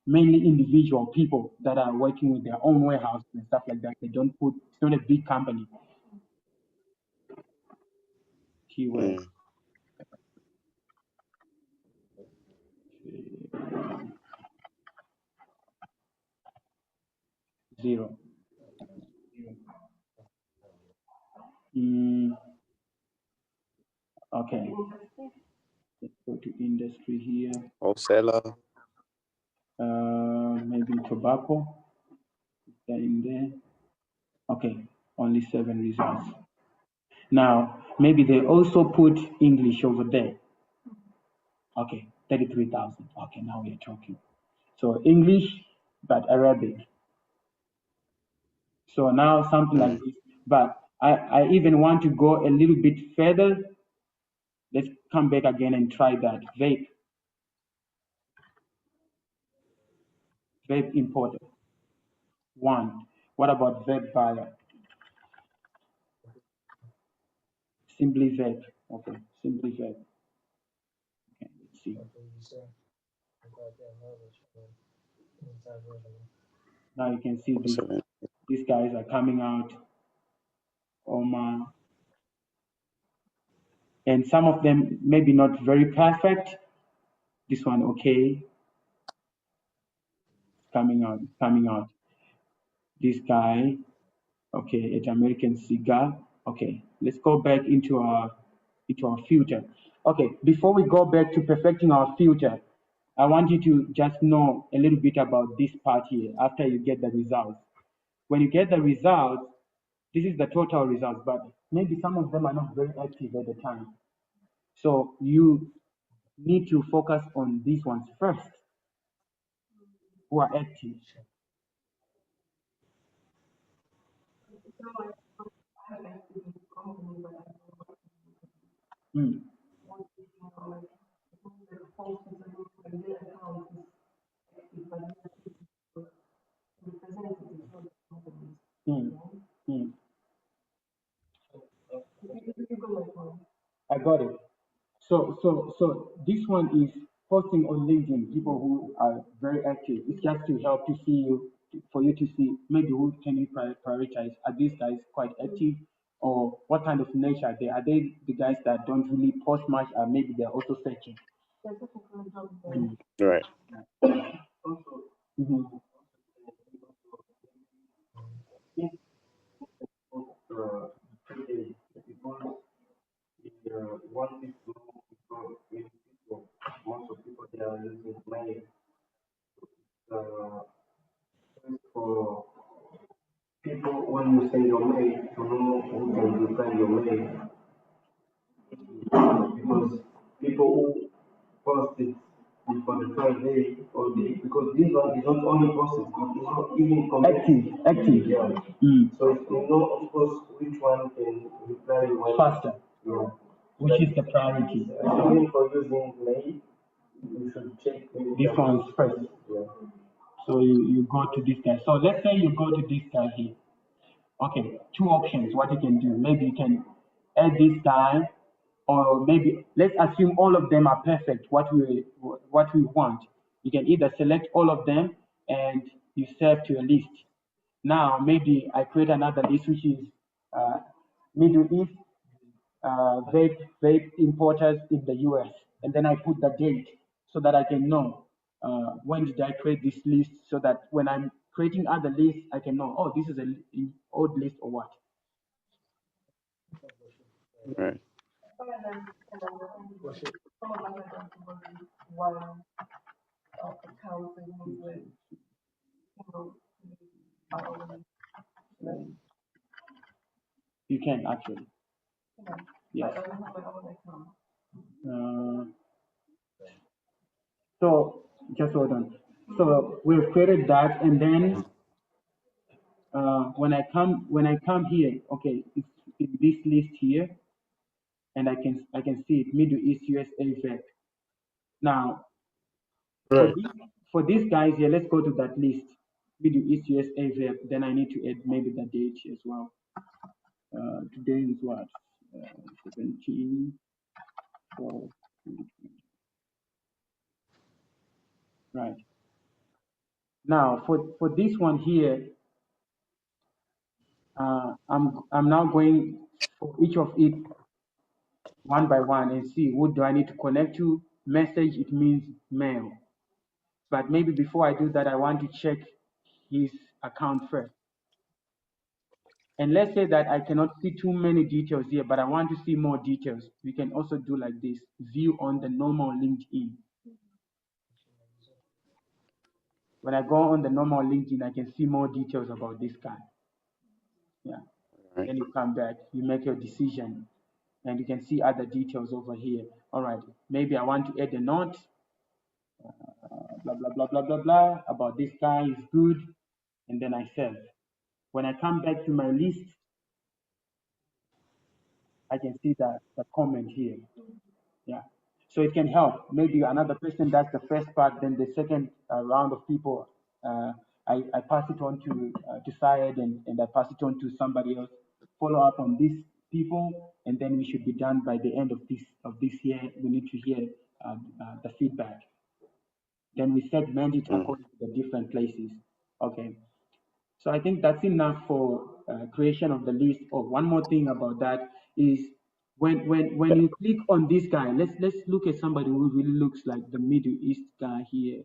mainly individual people that are working with their own warehouse and stuff like that. They don't put, it's not a big company. Keywords. Zero. Mm, okay. Let's go to industry here. Wholesaler. Maybe tobacco. They're in there. Okay, only 7 results. Now, maybe they also put English over there. Okay, 33,000. Okay, now we're talking. So English, but Arabic. So now something like this. But I even want to go a little bit further. Let's come back again and try that. Vape. Vape importer. 1. What about vape buyer? Simply vape. Okay, simply vape. Okay, let's see. Now you can see these guys are coming out. Omar. And some of them maybe not very perfect. This one, okay. Coming out. This guy, okay, it's American cigar. Okay, let's go back into our filter. Okay, before we go back to perfecting our filter, I want you to just know a little bit about this part here after you get the results. When you get the results, this is the total results, but maybe some of them are not very active at the time. So you need to focus on these ones first, who are active. Mm. Mm. Mm. I got it. So this one is posting on LinkedIn. People who are very active. It's just to help to see you, for you to see maybe who can you prioritize. Are these guys quite active, or what kind of nature are they? Are they the guys that don't really post much, or maybe they're also searching? Mm. Right. Mhm. Today, because one is to know because many people, most of people they are using mail. Uh, for people when you send your mail to know who can reply your mail because people who post it before the first day or day because this one is not only posted but it's not even Active. yeah. Mm. So you know of course which one can reply when Faster, yeah. which is the priority. Even for using mail, you should check maybe This one's first. yeah. So you go to this guy. So let's say you go to this guy here. Okay, 2 options. What you can do, maybe you can add this guy, or maybe let's assume all of them are perfect. What we want, you can either select all of them and you save to a list. Now maybe I create another list which is uh, Middle East vape importers in the US, and then I put the date so that I can know. when did I create this list, so that when I'm creating other lists, I can know, oh, this is an old list or what. Right. Some of them can understand. Some of us are going one account and use it, our own. You can actually. Yes. I don't have my own account. So just hold on. So we've created that, and then when I come here, okay, it's in this list here, and I can see it, Middle East USA vet. Now Right. for these guys here, let's go to that list, Middle East USA vet. Then I need to add maybe the date as well. Today is what, 17. So, right. Now for this one here, I'm now going for each of it one by one and see who do I need to connect to. Message, it means mail. But maybe before I do that, I want to check his account first. And let's say that I cannot see too many details here, but I want to see more details. We can also do like this, view on the normal LinkedIn. When I go on the normal LinkedIn, I can see more details about this guy. Yeah. Right. Then you come back, you make your decision, and you can see other details over here. All right, maybe I want to add a note, blah, blah, blah, blah, blah, blah, about this guy is good, and then I save. When I come back to my list, I can see the comment here. Yeah. So it can help. Maybe another person does the first part, then the second round of people, I pass it on to Syed, and I pass it on to somebody else. Follow up on these people, and then we should be done by the end of this year. We need to hear the feedback. Then we segment it according to the different places. Okay. So I think that's enough for creation of the list. Oh, one more thing about that is when you click on this guy, let's look at somebody who really looks like the Middle East guy here,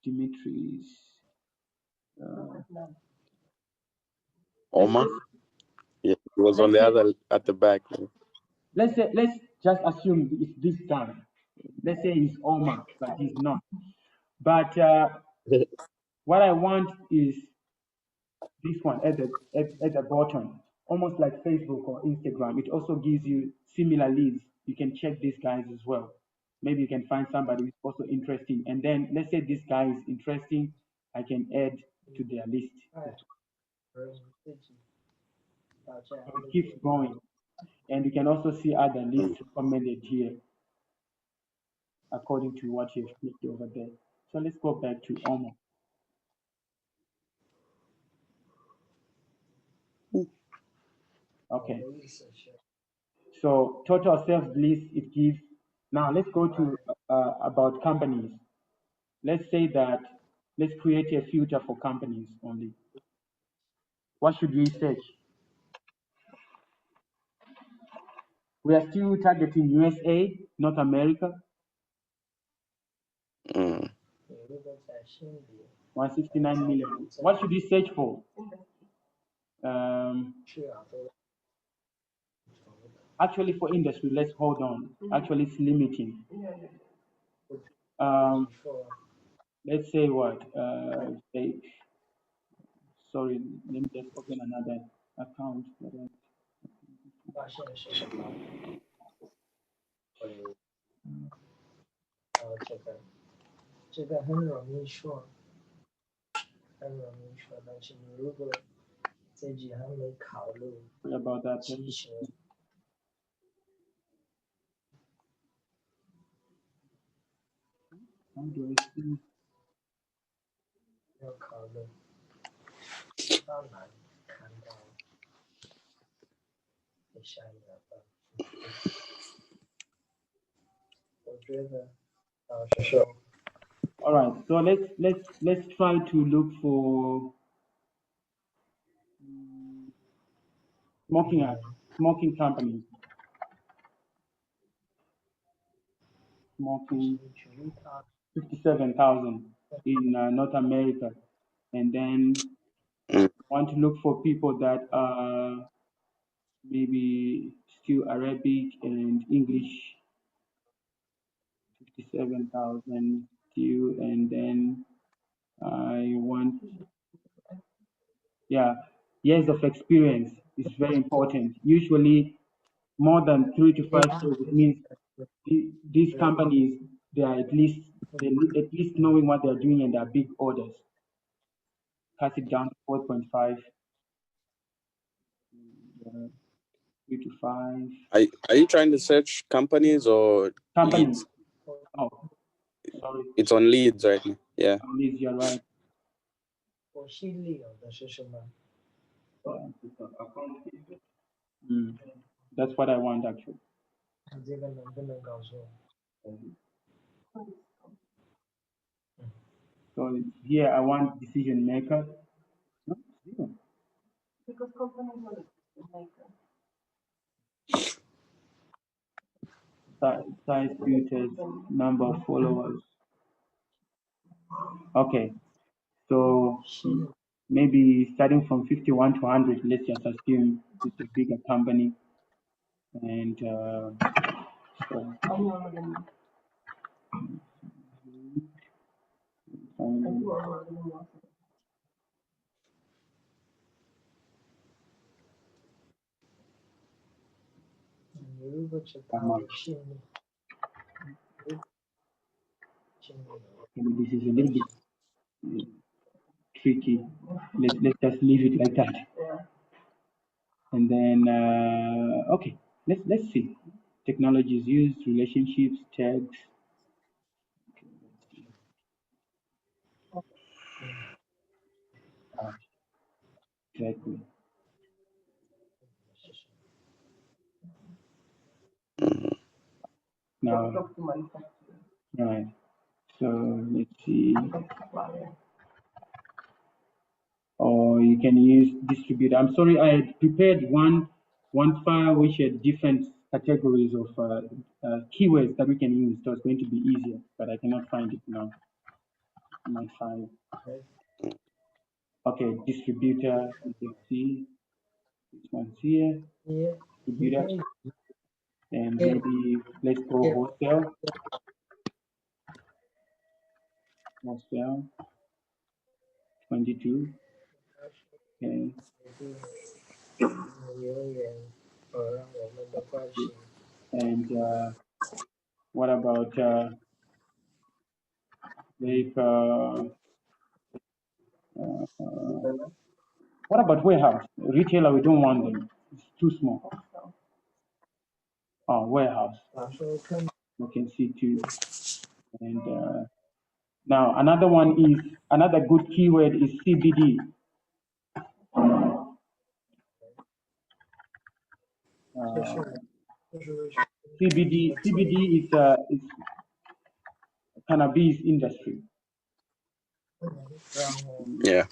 Dimitri's. Omar. Yeah, it was on Let's the say, other at the back. let's just assume it's this guy. Let's say he's Omar, but he's not. But what I want is this one at the bottom, almost like Facebook or Instagram. It also gives you similar leads. You can check these guys as well. Maybe you can find somebody who's also interesting. And then let's say this guy is interesting, I can add to their list. So it keeps going. And you can also see other lists recommended here according to what you've clicked over there. So let's go back to Omo. Okay. So total sales list it gives. Now let's go to about companies. Let's say that let's create a filter for companies only. What should we search? We are still targeting USA, North America. 169 million. What should we search for? Actually, for industry, let's hold on. Actually, it's limiting. Let's say what? Sorry, let me just open another account. Sorry about that. How do I see? All right, so let's try to look for smoking companies. Smoking. 57,000 in North America, and then Mm. want to look for people that are maybe still Arabic and English, 57,000 still, and then I want, yeah, years of experience is very important. Usually more than 3 to 5 years, it means these companies, they are at least, they need at least knowing what they're doing and their big orders. Cut it down to 4.5, 3 to 5. Are you trying to search companies or Companies. leads? Oh, sorry. It's on leads right now. Yeah. Leads, you're right. 我心里有的是什么？ That's what I want actually. 你这个能不能告诉我？ So here I want decision maker. No, zero. Because companies are decision maker. Size filters, number of followers. Okay, so maybe starting from 51 to 100, let's just assume it's a bigger company. And so, this is a little bit tricky. Let's just leave it like that. And then okay, let's see. Technologies used, relationships, tags. Exactly. Now, right. So let's see. Or you can use distributor. I'm sorry, I had prepared one file which had different categories of keywords that we can use. So it's going to be easier, but I cannot find it now. My file. Okay, distributor. You can see this one's here. Distributor, and maybe let's go wholesale. Wholesale. 22. Okay. And what about like what about warehouse? Retailer, we don't want them. It's too small. Oh, warehouse. You can see too. And now another one is another good keyword is CBD. CBD is cannabis industry. Yeah.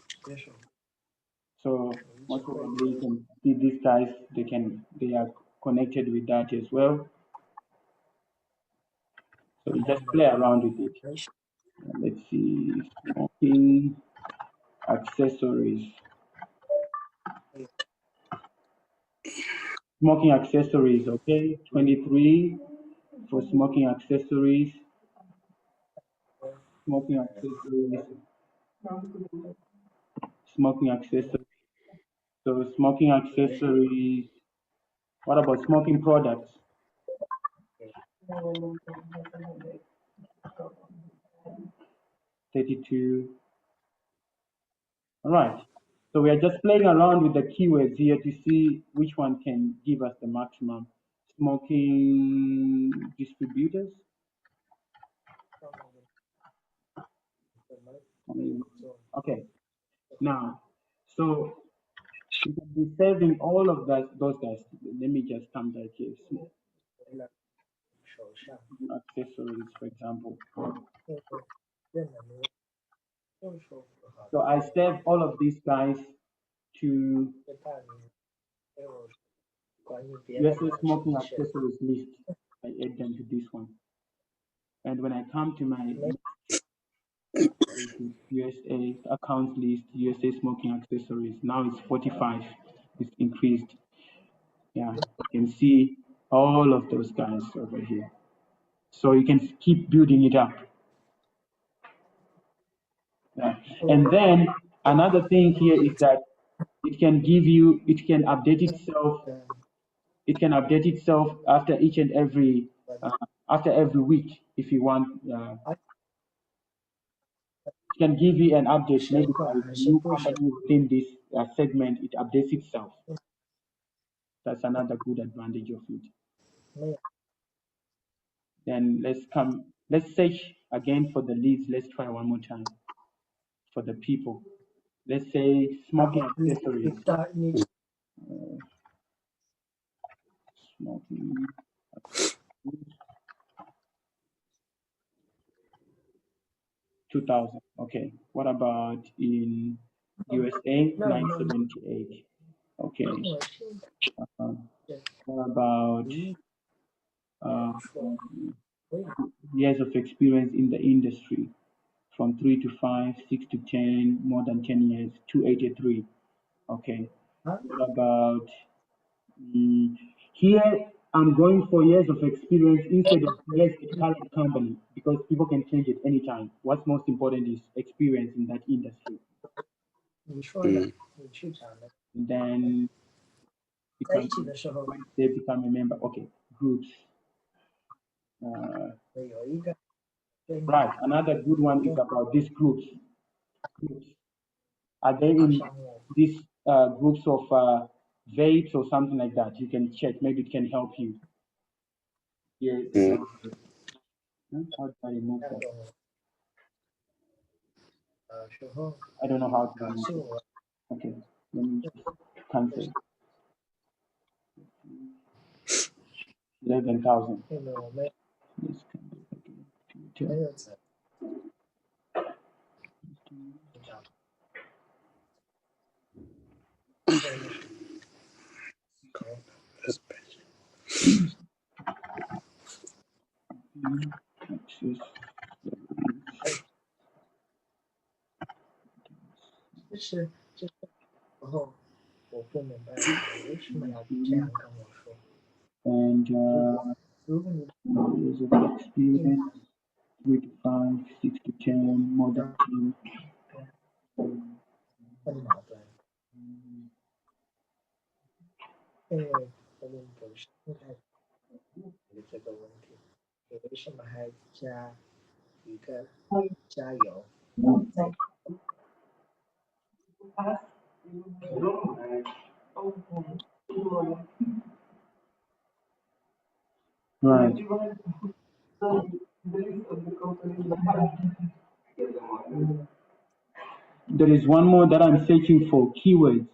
So most probably you can see these guys, they are connected with that as well. So you just play around with it. Let's see, smoking accessories. Smoking accessories, okay, 23 for smoking accessories. Smoking accessories. Smoking accessories. So smoking accessories. What about smoking products? 32. All right. So we are just playing around with the keywords here to see which one can give us the maximum. Smoking distributors. Okay. Now, so you can be saving all of those guys. Let me just come back here. Accessories, for example. So I save all of these guys to USA smoking accessories list. I add them to this one. And when I come to my USA accounts list, USA smoking accessories, now it's 45. It's increased. Yeah, you can see all of those guys over here. So you can keep building it up. Yeah. And then another thing here is that it can give you, it can update itself. It can update itself after each and after every week if you want. It can give you an update. Maybe there is a new company within this segment. It updates itself. That's another good advantage of it. Then let's search again for the leads. Let's try one more time for the people. Let's say smoking accessories. Smoking. 2000. Okay. What about in USA? 978. Okay. What about years of experience in the industry? From 3 to 5, 6 to 10, more than 10 years, 283. Okay. What about here? I'm going for years of experience instead of years at current company because people can change it anytime. What's most important is experience in that industry. And then when they become a member. Okay, groups. Right. Another good one is about these groups. Groups. Are they in these groups of vapes or something like that? You can check. Maybe it can help you. Yeah. How do I remove that? I don't know how to remove it. Okay. Let me just cancel. 11,000. Let's come back again. Twitter. Access. And years of experience, 3 to 5, 6 to 10, more than 10. Right. There is one more that I'm searching for keywords,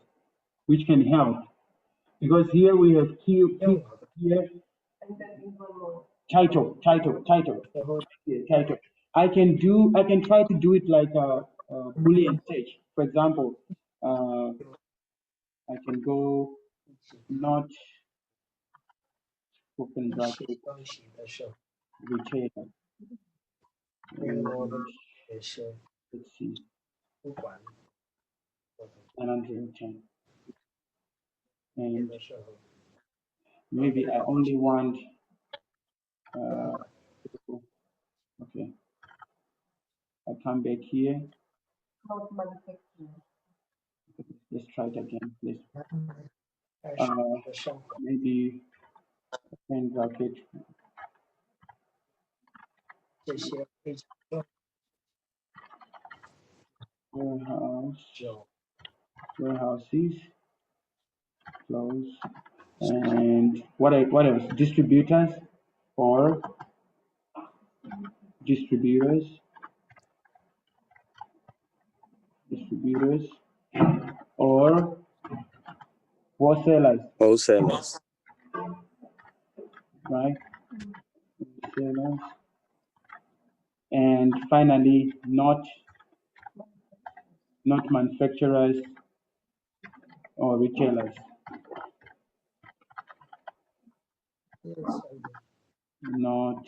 which can help. Because here we have key here, title. Yeah, title. I can try to do it like a Boolean search. For example, I can go not open bracket retailer. And let's see, 910. And maybe I only want, okay, I come back here. Let's try it again. Let's maybe open bracket warehouses, close, and what else? Distributors or distributors, or wholesalers, Wholesalers. right? Wholesalers, and finally, not manufacturers or retailers. Not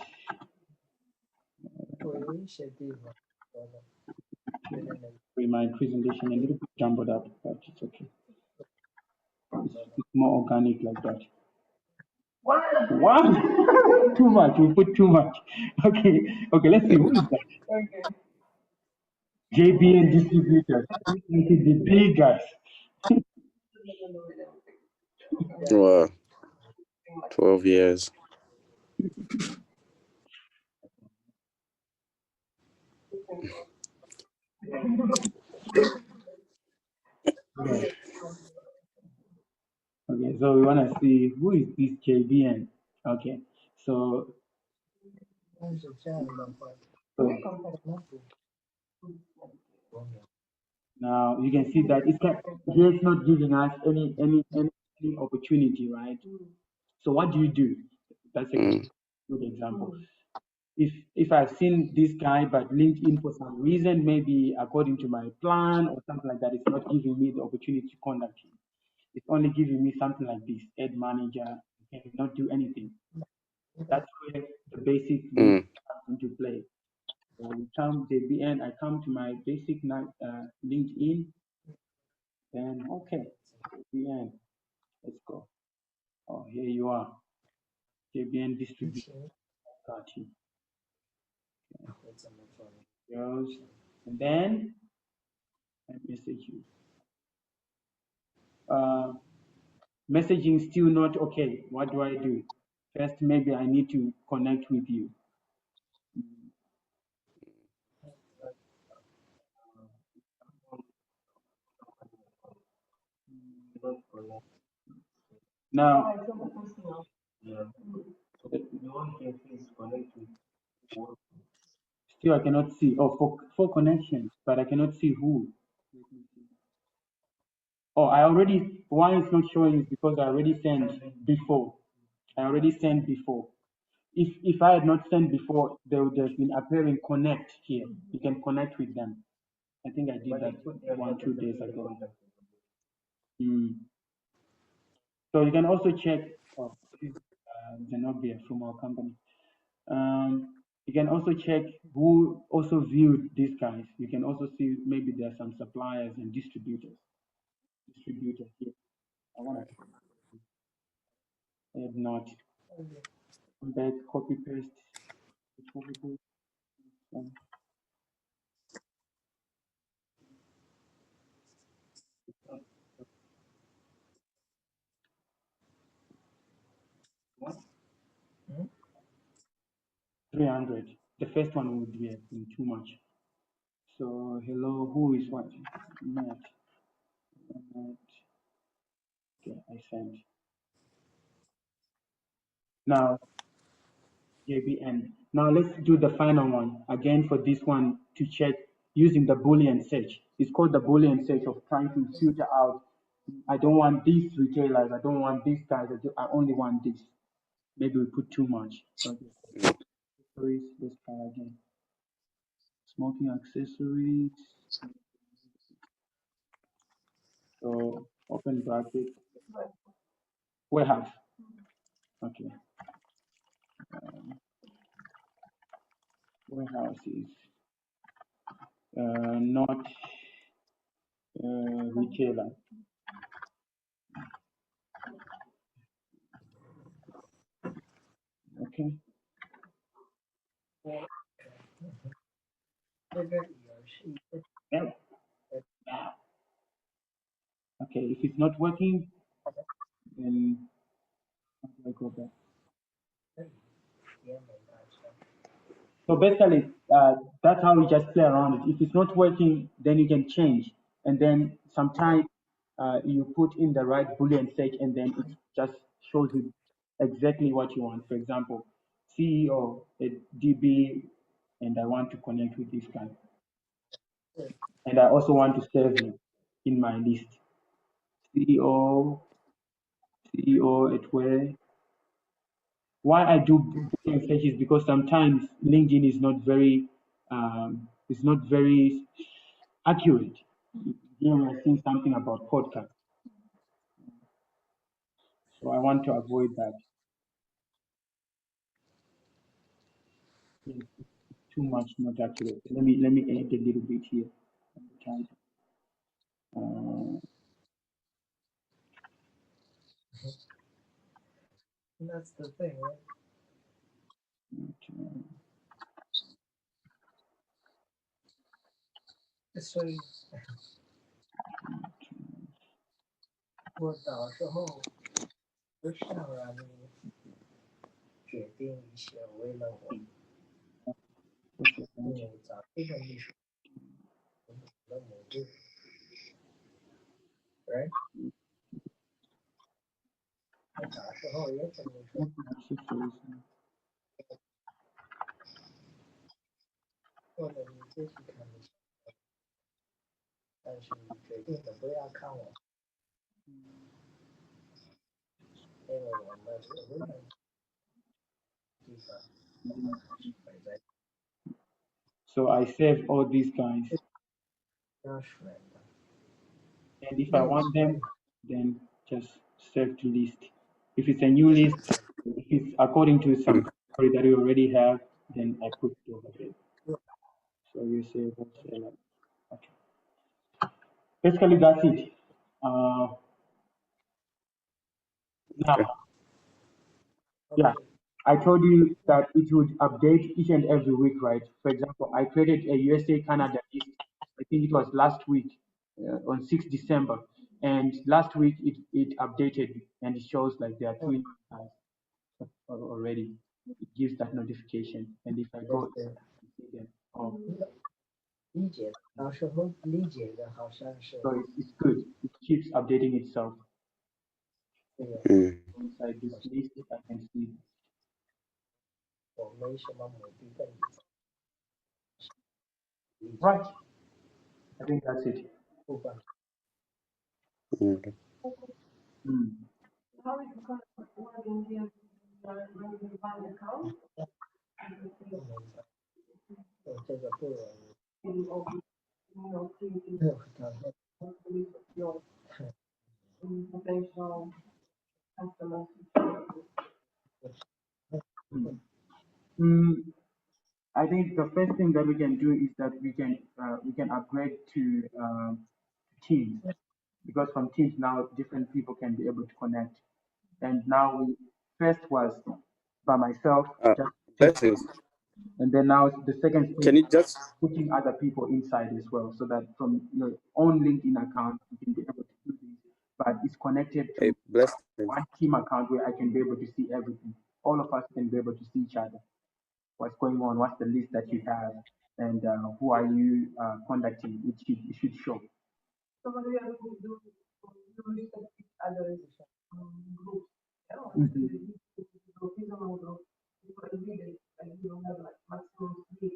initiative uh, My presentation a little bit jumbled up, but it's okay. It's more organic like that. What? Too much. We put too much. Okay. Okay. Let's see. Who is that? Okay. JBN distributors. The big guys. Wow, 12 years. Okay. Okay. So we want to see who is this JBN. Okay. So so now you can see that he's not giving us any opportunity, right? So what do? That's a Mm, good example. If I've seen this guy but LinkedIn for some reason, maybe according to my plan or something like that, it's not giving me the opportunity to contact him. It's only giving me something like this, add manager, and not do anything. That's where the basic link mm, comes into play. So we come JBN, I come to my basic LinkedIn, then okay, JBN, let's go. Oh, here you are, JBN distribution. Got you. Goes, and then I message you. Messaging still not okay. What do I do? First, maybe I need to connect with you. Now, Yeah. So the one you can see is connect with what? still I cannot see. Oh, for connection, but I cannot see who. Oh, I already, why it's not showing is because I already sent before. I already sent before. If I had not sent before, there would have been appearing connect here. You can connect with them. I think I did But that they put their 2 days contact ago. contact. So you can also check, oh, this Zenobia from our company. You can also check who also viewed these guys. You can also see maybe there are some suppliers and distributors. Distributors here. I want to add not. Come back, copy paste. Copy paste. um, What? 300. The first one would be too much. So hello, who is what? Matt. Matt. Okay, I sent. Now JBN. Now let's do the final one again for this one to check using the Boolean search. It's called the Boolean search of trying to filter out. I don't want these retailers. I don't want these guys. I only want this. Maybe we put too much. Okay. Accessories. Let's try again. Smoking accessories. So open bracket. Warehouse. Okay. Warehouse is not retailer. Okay. Yeah. Okay. If it's not working, then how do I go back? So basically, that's how we just play around it. If it's not working, then you can change, and then sometimes you put in the right Boolean search, and then it just shows you exactly what you want. For example, CEO at DB, and I want to connect with this guy, and I also want to save him in my list. CEO, CEO at where? Why I do Boolean search is because sometimes LinkedIn is not very accurate. Here we are seeing something about podcast, so I want to avoid that. Yes, too much not accurate. Let me add a little bit here. That's the thing, right? Okay. 所以我到时候就想让你决定一些为了我，因为在这个历史的目的，right？那到时候也跟你说，或者你自己看一下，但是你决定的不要看我，因为我们无论地方摆在 So I save all these guys, 要选的， and if I want them, then just save to list. If it's a new list, if it's according to some category that you already have, then I put it over there. So you save also. Okay. Basically, that's it. Now, yeah, I told you that it would update each and every week, right? For example, I created a USA Canada list. I think it was last week on 6th December. And last week it updated and it shows like there are 3 already. It gives that notification. And if I go see them,到时候理解的好像是 so it's good. It keeps updating itself. Mm. Inside this list, I can see. 我没什么目的跟你 Right. I think that's it. 不管 Mm. Mm. How is it going to work in here when you buy an account? 不明白，这个不容易。 And open, you know, creating 没有看到 your potential customers. I think the first thing that we can do is that we can upgrade to Teams, because from Teams now different people can be able to connect. And now first was by myself, just Blessings. and then now the second Can stage you just putting other people inside as well, so that from your own LinkedIn account you can be able to do this, but it's connected to blessings? one team account where I can be able to see everything. All of us can be able to see each other. What's going on? What's the list that you have? And who are you contacting? It should show. So what we are going to do, you respect each other's groups. Mhm. Group is among group. Because like you don't have like maximum 3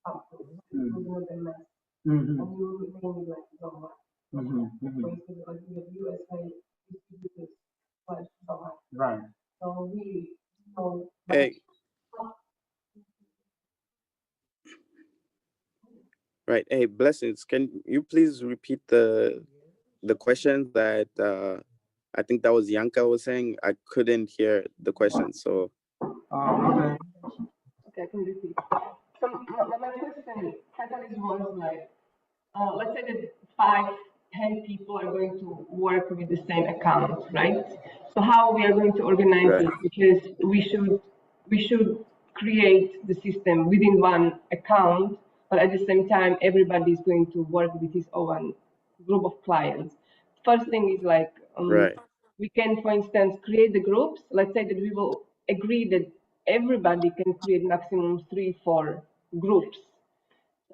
subgroups. So you know the max. Mhm. And you name it like Zoma. Mhm. For Mhm. instance, like we have USA distributors slash Zoma. Right. So we know. Hey. Right. Hey, blessings. Can you please repeat the questions that I think that was Yanka was saying? I couldn't hear the question, so. Okay. Okay, I can repeat. So my question, catalyst was like, let's say that 5, 10 people are going to work with the same account, right? So how we are going to organize Right. it? Because we should create the system within one account, but at the same time, everybody is going to work with his own group of clients. First thing is like, Right. we can, for instance, create the groups. Let's say that we will agree that everybody can create maximum 3, 4 groups.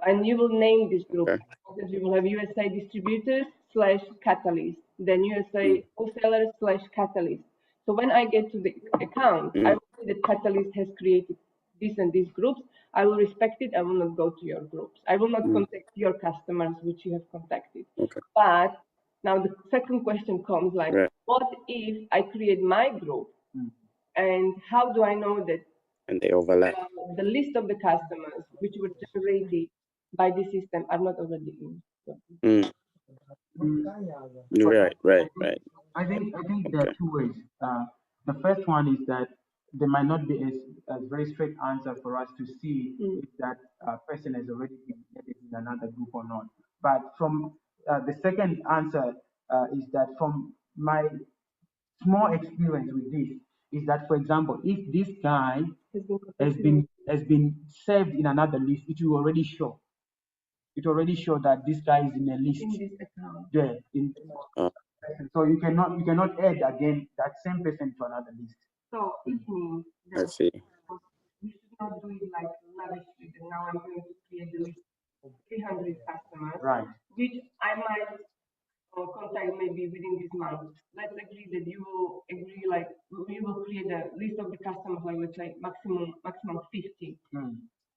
And you will name this group. Okay. Because you will have USA distributors slash catalyst, then USA wholesalers slash catalyst. So when I get to the account, I will see that catalyst has created this and these groups. I will respect it. I will not go to your groups. I will not contact your customers which you have contacted. Okay. But now the second question comes like, Right. what if I create my group? And how do I know that And they overlap. the list of the customers which were generated by the system are not already in? Mm. Right. I think there are two ways. The first one is that there might not be a very straight answer for us to see if that person has already been added in another group or not. But from the second answer is that from my small experience with this is that, for example, if this guy has been saved in another list, it will already show. It already show that this guy is in a list. In this account. Yeah. So you cannot add again that same person to another list. So it means I that see. we should not do it like lavishly. That now I'm going to create the list of 300 customers, Right. which I might contact maybe within this month. Let's agree that you will agree, like you will create a list of the customers, like let's say maximum 50.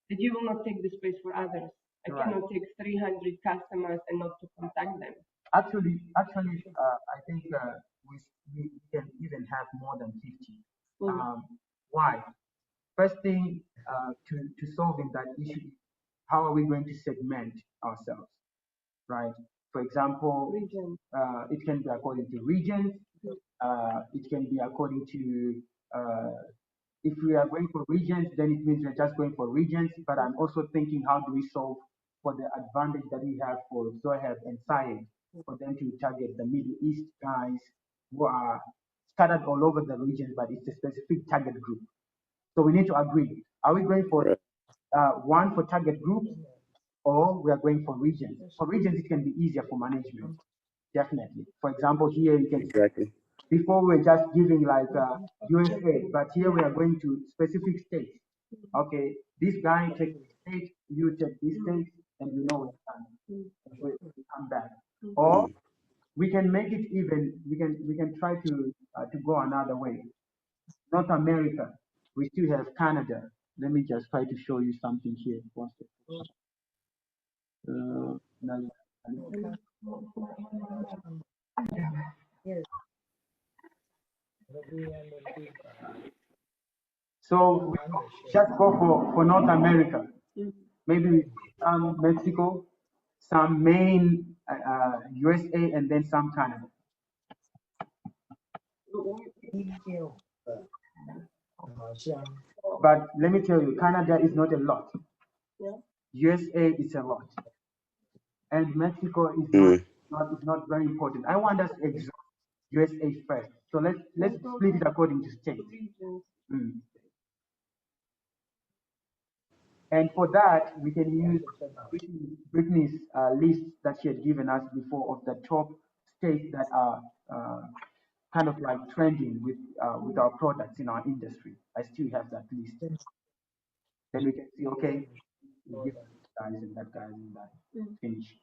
That you will not take the space for others. I cannot take 300 customers and not to contact them. Actually, I think we can even have more than 50. Why? First thing to solving that issue, how are we going to segment ourselves, right? For example, it can be according to regions. It can be according to if we are going for regions, then it means we're just going for regions. But I'm also thinking, how do we solve for the advantage that we have for Zoheb and Syed, for them to target the Middle East guys who are scattered all over the region, but it's a specific target group. So we need to agree. Are we going for one for target groups, or we are going for regions? For regions, it can be easier for management, definitely. For example, here you can Exactly. before we're just giving like USA, but here we are going to specific states. Okay, this guy takes this state, you take this state, and we know what's done. We come back. Or we can make it even. We can try to go another way. North America, we still have Canada. Let me just try to show you something here. One second. So we just go for North America. Maybe some Mexico, some main USA, and then some Canada. But let me tell you, Canada is not a lot. USA is a lot. And Mexico is not very important. I want us to exhaust USA first. So let's split it according to states. And for that, we can use Brittany's list that she had given us before of the top states that are kind of like trending with our products in our industry. I still have that list. Then we can see, okay, we give guys and that guys and that. Finish.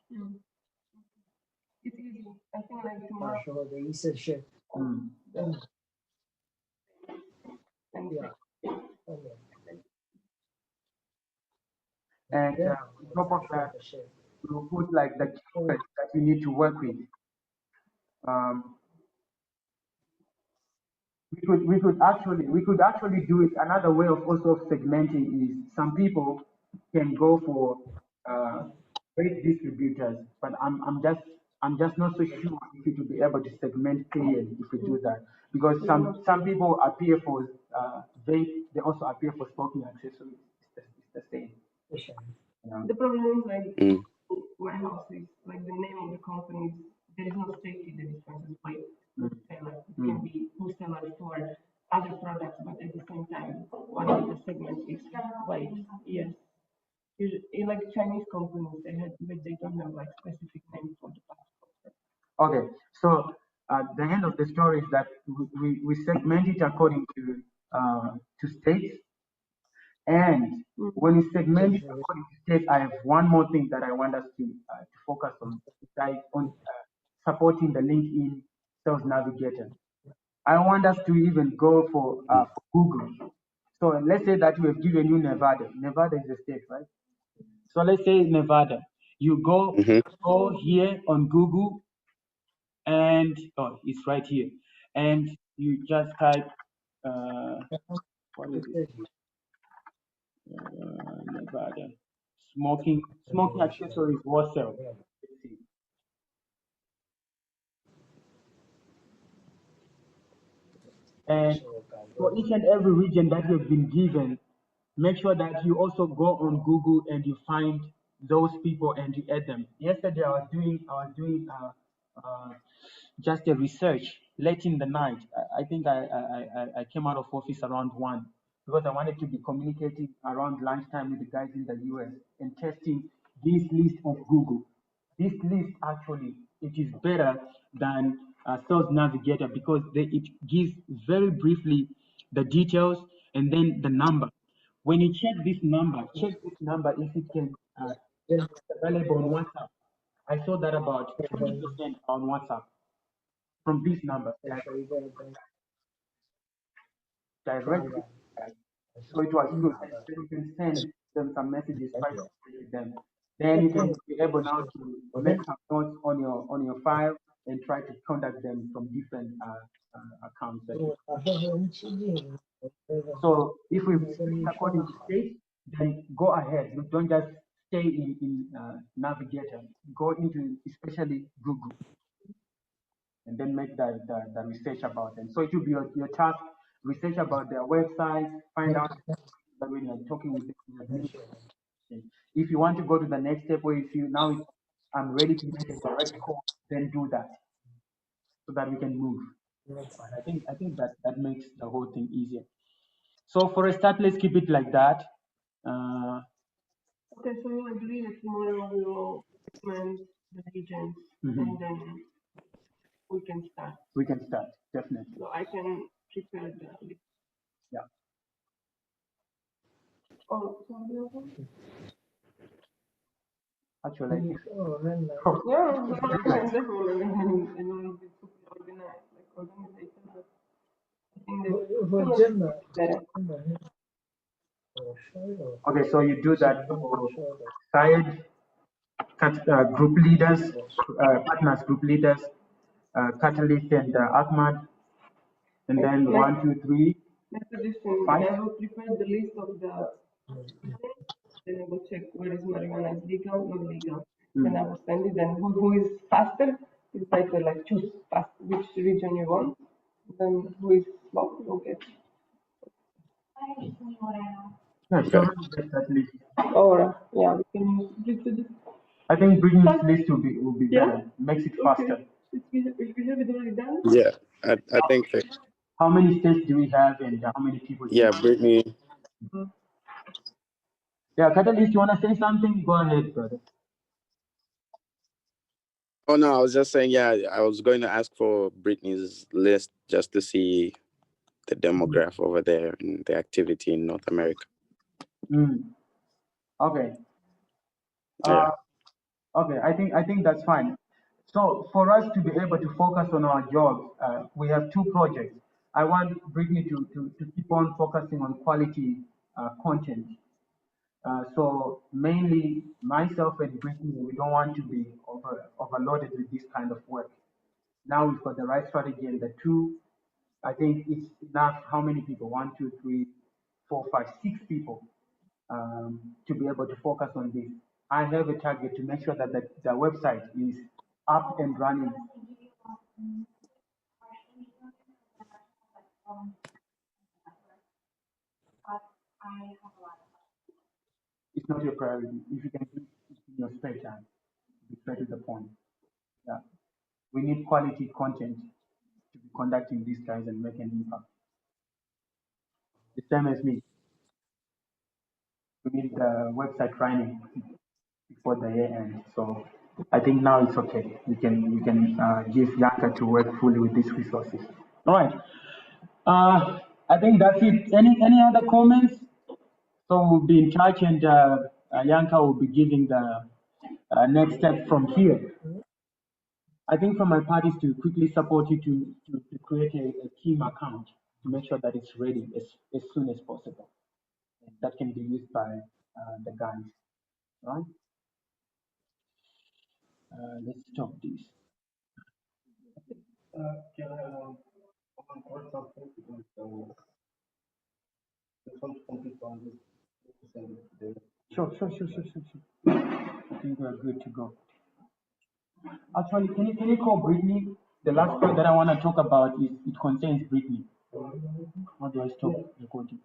It's easy. I think like tomorrow. And on top of that, we'll put like the keywords that we need to work with. We could actually do it. Another way of also segmenting is some people can go for rate distributors, but I'm just not so sure if it will be able to segment clearly if we do that, because some people appear for they also appear for smoking accessories. It's the same. The problem is like warehouses, like the name of the companies, there is no safety that is like wholesaler. It can be wholesaler for other products, but at the same time, one of the segments is white. Yes. Usually, like Chinese companies, they don't have like specific name for the passport. Okay, so the end of the story is that we segment it according to states. And when we segment it according to states, I have one more thing that I want us to focus on, like on supporting the LinkedIn Sales Navigator. I want us to even go for Google. So let's say that we have given you Nevada. Nevada is a state, right? So let's say Nevada. You go here on Google, and it's right here, and you just type what is it? Nevada smoking accessories wholesale. Let's see. And for each and every region that you've been given, make sure that you also go on Google and you find those people and you add them. Yesterday I was doing just a research late in the night. I think I came out of office around 1 because I wanted to be communicating around lunchtime with the guys in the US and testing this list of Google. This list actually, it is better than Sales Navigator because it gives very briefly the details and then the number. When you check this number if it can available on WhatsApp. I saw that about 20% on WhatsApp from this number directly. So it was good. So you can send them some messages right to them. Then you can be able now to make some notes on your file and try to contact them from different accounts. So if we split according to state, then go ahead. You don't just stay in Navigator. Go into especially Google and then make the research about them. So it will be your task, research about their website, find out that when you're talking with them, you have many questions. If you want to go to the next step, or if you now I'm ready to make a direct call, then do that so that we can move. I think that makes the whole thing easier. So for a start, let's keep it like that. Okay, so I agree that tomorrow we will recommend the regions and then we can start. We can start, definitely. So I can prepare the list. Yeah. Oh, so Actually, yeah, definitely. I know it's super organized, like organization, but I think that better. okay, so you do that for side group leaders, partners, group leaders, Catalyst and Ahmad, and then 1, 2, 3, Methodism, 5. I will prepare the list of the, then I will check where is marijuana is legal, not legal. Then I will send it, then who is faster, you try to like choose fast which region you want, then who is slow, okay. Yeah, sure, get that list. Or, yeah, we can use this. I think Brittany's list will be better, makes it faster. We have it already done? Yeah, I think that, How many states do we have and how many people? yeah, Brittany. Yeah, Catalyst, you want to say something? Go ahead, brother. Oh no, I was just saying, yeah, I was going to ask for Brittany's list just to see the demographic over there and the activity in North America. Okay. Yeah. Okay, I think that's fine. So for us to be able to focus on our jobs, we have 2 projects. I want Brittany to keep on focusing on quality content. So mainly myself and Brittany, we don't want to be overloaded with this kind of work. Now we've got the right strategy and the 2, I think it's enough. How many people? 1, 2, 3, 4, 5, 6 people to be able to focus on this. I have a target to make sure that the website is up and running. It's not your priority. If you can do it in your spare time, be straight to the point. Yeah. We need quality content to be conducting these guys and make an impact. The same as me. We need the website running before the year ends. So I think now it's okay. We can give Yanka to work fully with these resources. All right. I think that's it. Any other comments? So we'll be in touch, and Yanka will be giving the next step from here. I think from my part is to quickly support you to create a team account to make sure that it's ready as soon as possible. That can be used by the guys, right? Let's stop this. Can I add something? Because just want to complete on this. Sure. I think we're good to go. Actually, can you call Brittany? The last part that I want to talk about is it contains Brittany. How do I stop recording?